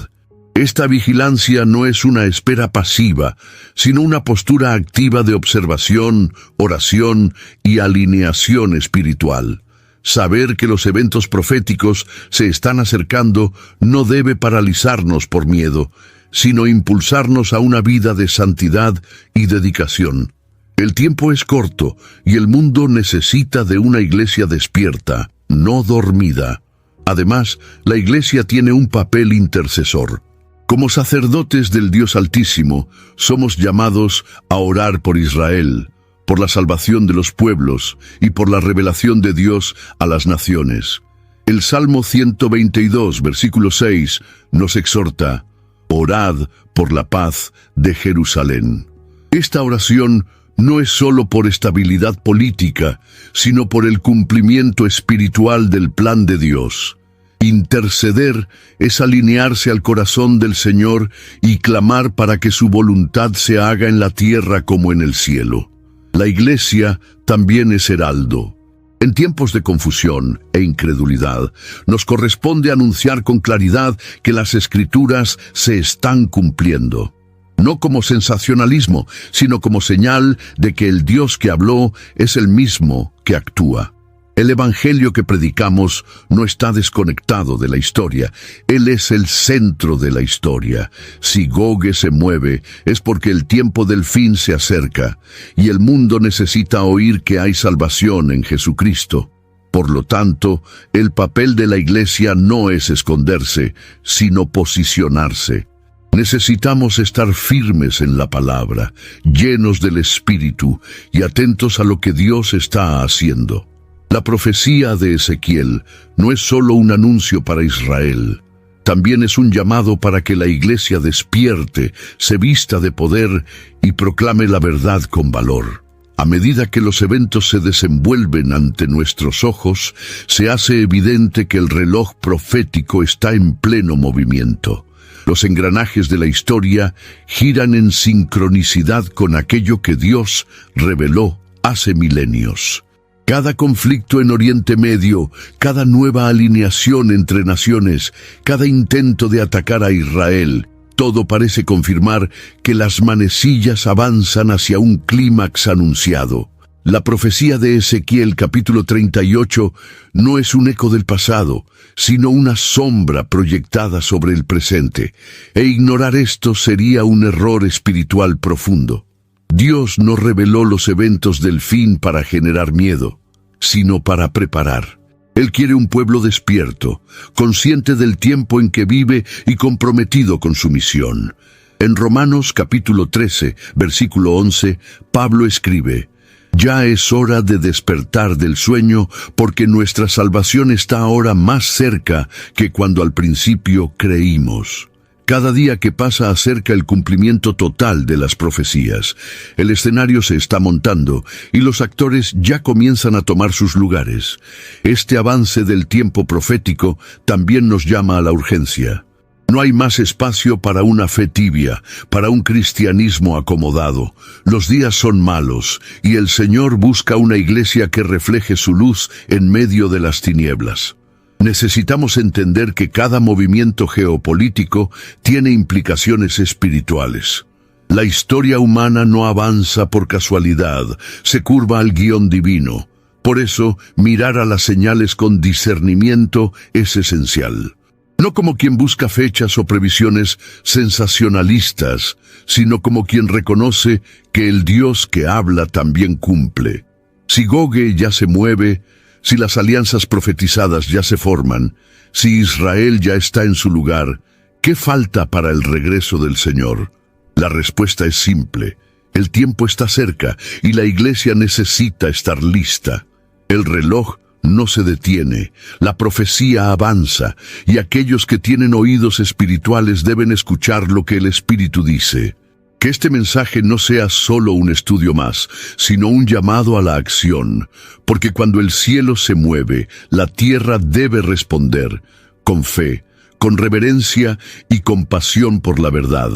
Esta vigilancia no es una espera pasiva, sino una postura activa de observación, oración y alineación espiritual. Saber que los eventos proféticos se están acercando no debe paralizarnos por miedo, sino impulsarnos a una vida de santidad y dedicación. El tiempo es corto y el mundo necesita de una iglesia despierta, no dormida. Además, la iglesia tiene un papel intercesor. Como sacerdotes del Dios Altísimo, somos llamados a orar por Israel, por la salvación de los pueblos y por la revelación de Dios a las naciones. El Salmo 122, versículo 6, nos exhorta: orad por la paz de Jerusalén. Esta oración no es solo por estabilidad política, sino por el cumplimiento espiritual del plan de Dios. Interceder es alinearse al corazón del Señor y clamar para que su voluntad se haga en la tierra como en el cielo. La iglesia también es heraldo. En tiempos de confusión e incredulidad, nos corresponde anunciar con claridad que las Escrituras se están cumpliendo. No como sensacionalismo, sino como señal de que el Dios que habló es el mismo que actúa. El evangelio que predicamos no está desconectado de la historia. Él es el centro de la historia. Si Gogue se mueve, es porque el tiempo del fin se acerca, y el mundo necesita oír que hay salvación en Jesucristo. Por lo tanto, el papel de la iglesia no es esconderse, sino posicionarse. Necesitamos estar firmes en la palabra, llenos del Espíritu y atentos a lo que Dios está haciendo. La profecía de Ezequiel no es solo un anuncio para Israel, también es un llamado para que la iglesia despierte, se vista de poder y proclame la verdad con valor. A medida que los eventos se desenvuelven ante nuestros ojos, se hace evidente que el reloj profético está en pleno movimiento. Los engranajes de la historia giran en sincronicidad con aquello que Dios reveló hace milenios. Cada conflicto en Oriente Medio, cada nueva alineación entre naciones, cada intento de atacar a Israel, todo parece confirmar que las manecillas avanzan hacia un clímax anunciado. La profecía de Ezequiel capítulo 38 no es un eco del pasado, sino una sombra proyectada sobre el presente, e ignorar esto sería un error espiritual profundo. Dios no reveló los eventos del fin para generar miedo, sino para preparar. Él quiere un pueblo despierto, consciente del tiempo en que vive y comprometido con su misión. En Romanos capítulo 13, versículo 11, Pablo escribe: «Ya es hora de despertar del sueño, porque nuestra salvación está ahora más cerca que cuando al principio creímos». Cada día que pasa acerca el cumplimiento total de las profecías. El escenario se está montando y los actores ya comienzan a tomar sus lugares. Este avance del tiempo profético también nos llama a la urgencia. No hay más espacio para una fe tibia, para un cristianismo acomodado. Los días son malos y el Señor busca una iglesia que refleje su luz en medio de las tinieblas. Necesitamos entender que cada movimiento geopolítico tiene implicaciones espirituales. La historia humana no avanza por casualidad, se curva al guión divino. Por eso, mirar a las señales con discernimiento es esencial. No como quien busca fechas o previsiones sensacionalistas, sino como quien reconoce que el Dios que habla también cumple. Si Gogue ya se mueve, si las alianzas profetizadas ya se forman, si Israel ya está en su lugar, ¿qué falta para el regreso del Señor? La respuesta es simple: el tiempo está cerca y la iglesia necesita estar lista. El reloj no se detiene, la profecía avanza, y aquellos que tienen oídos espirituales deben escuchar lo que el Espíritu dice. Que este mensaje no sea solo un estudio más, sino un llamado a la acción, porque cuando el cielo se mueve, la tierra debe responder con fe, con reverencia y compasión por la verdad.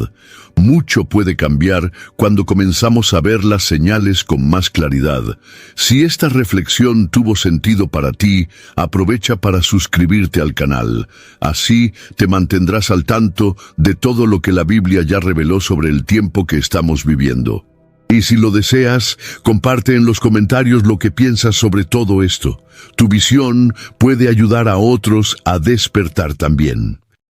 Mucho puede cambiar cuando comenzamos a ver las señales con más claridad. Si esta reflexión tuvo sentido para ti, aprovecha para suscribirte al canal. Así te mantendrás al tanto de todo lo que la Biblia ya reveló sobre el tiempo que estamos viviendo. Y si lo deseas, comparte en los comentarios lo que piensas sobre todo esto. Tu visión puede ayudar a otros a despertar también.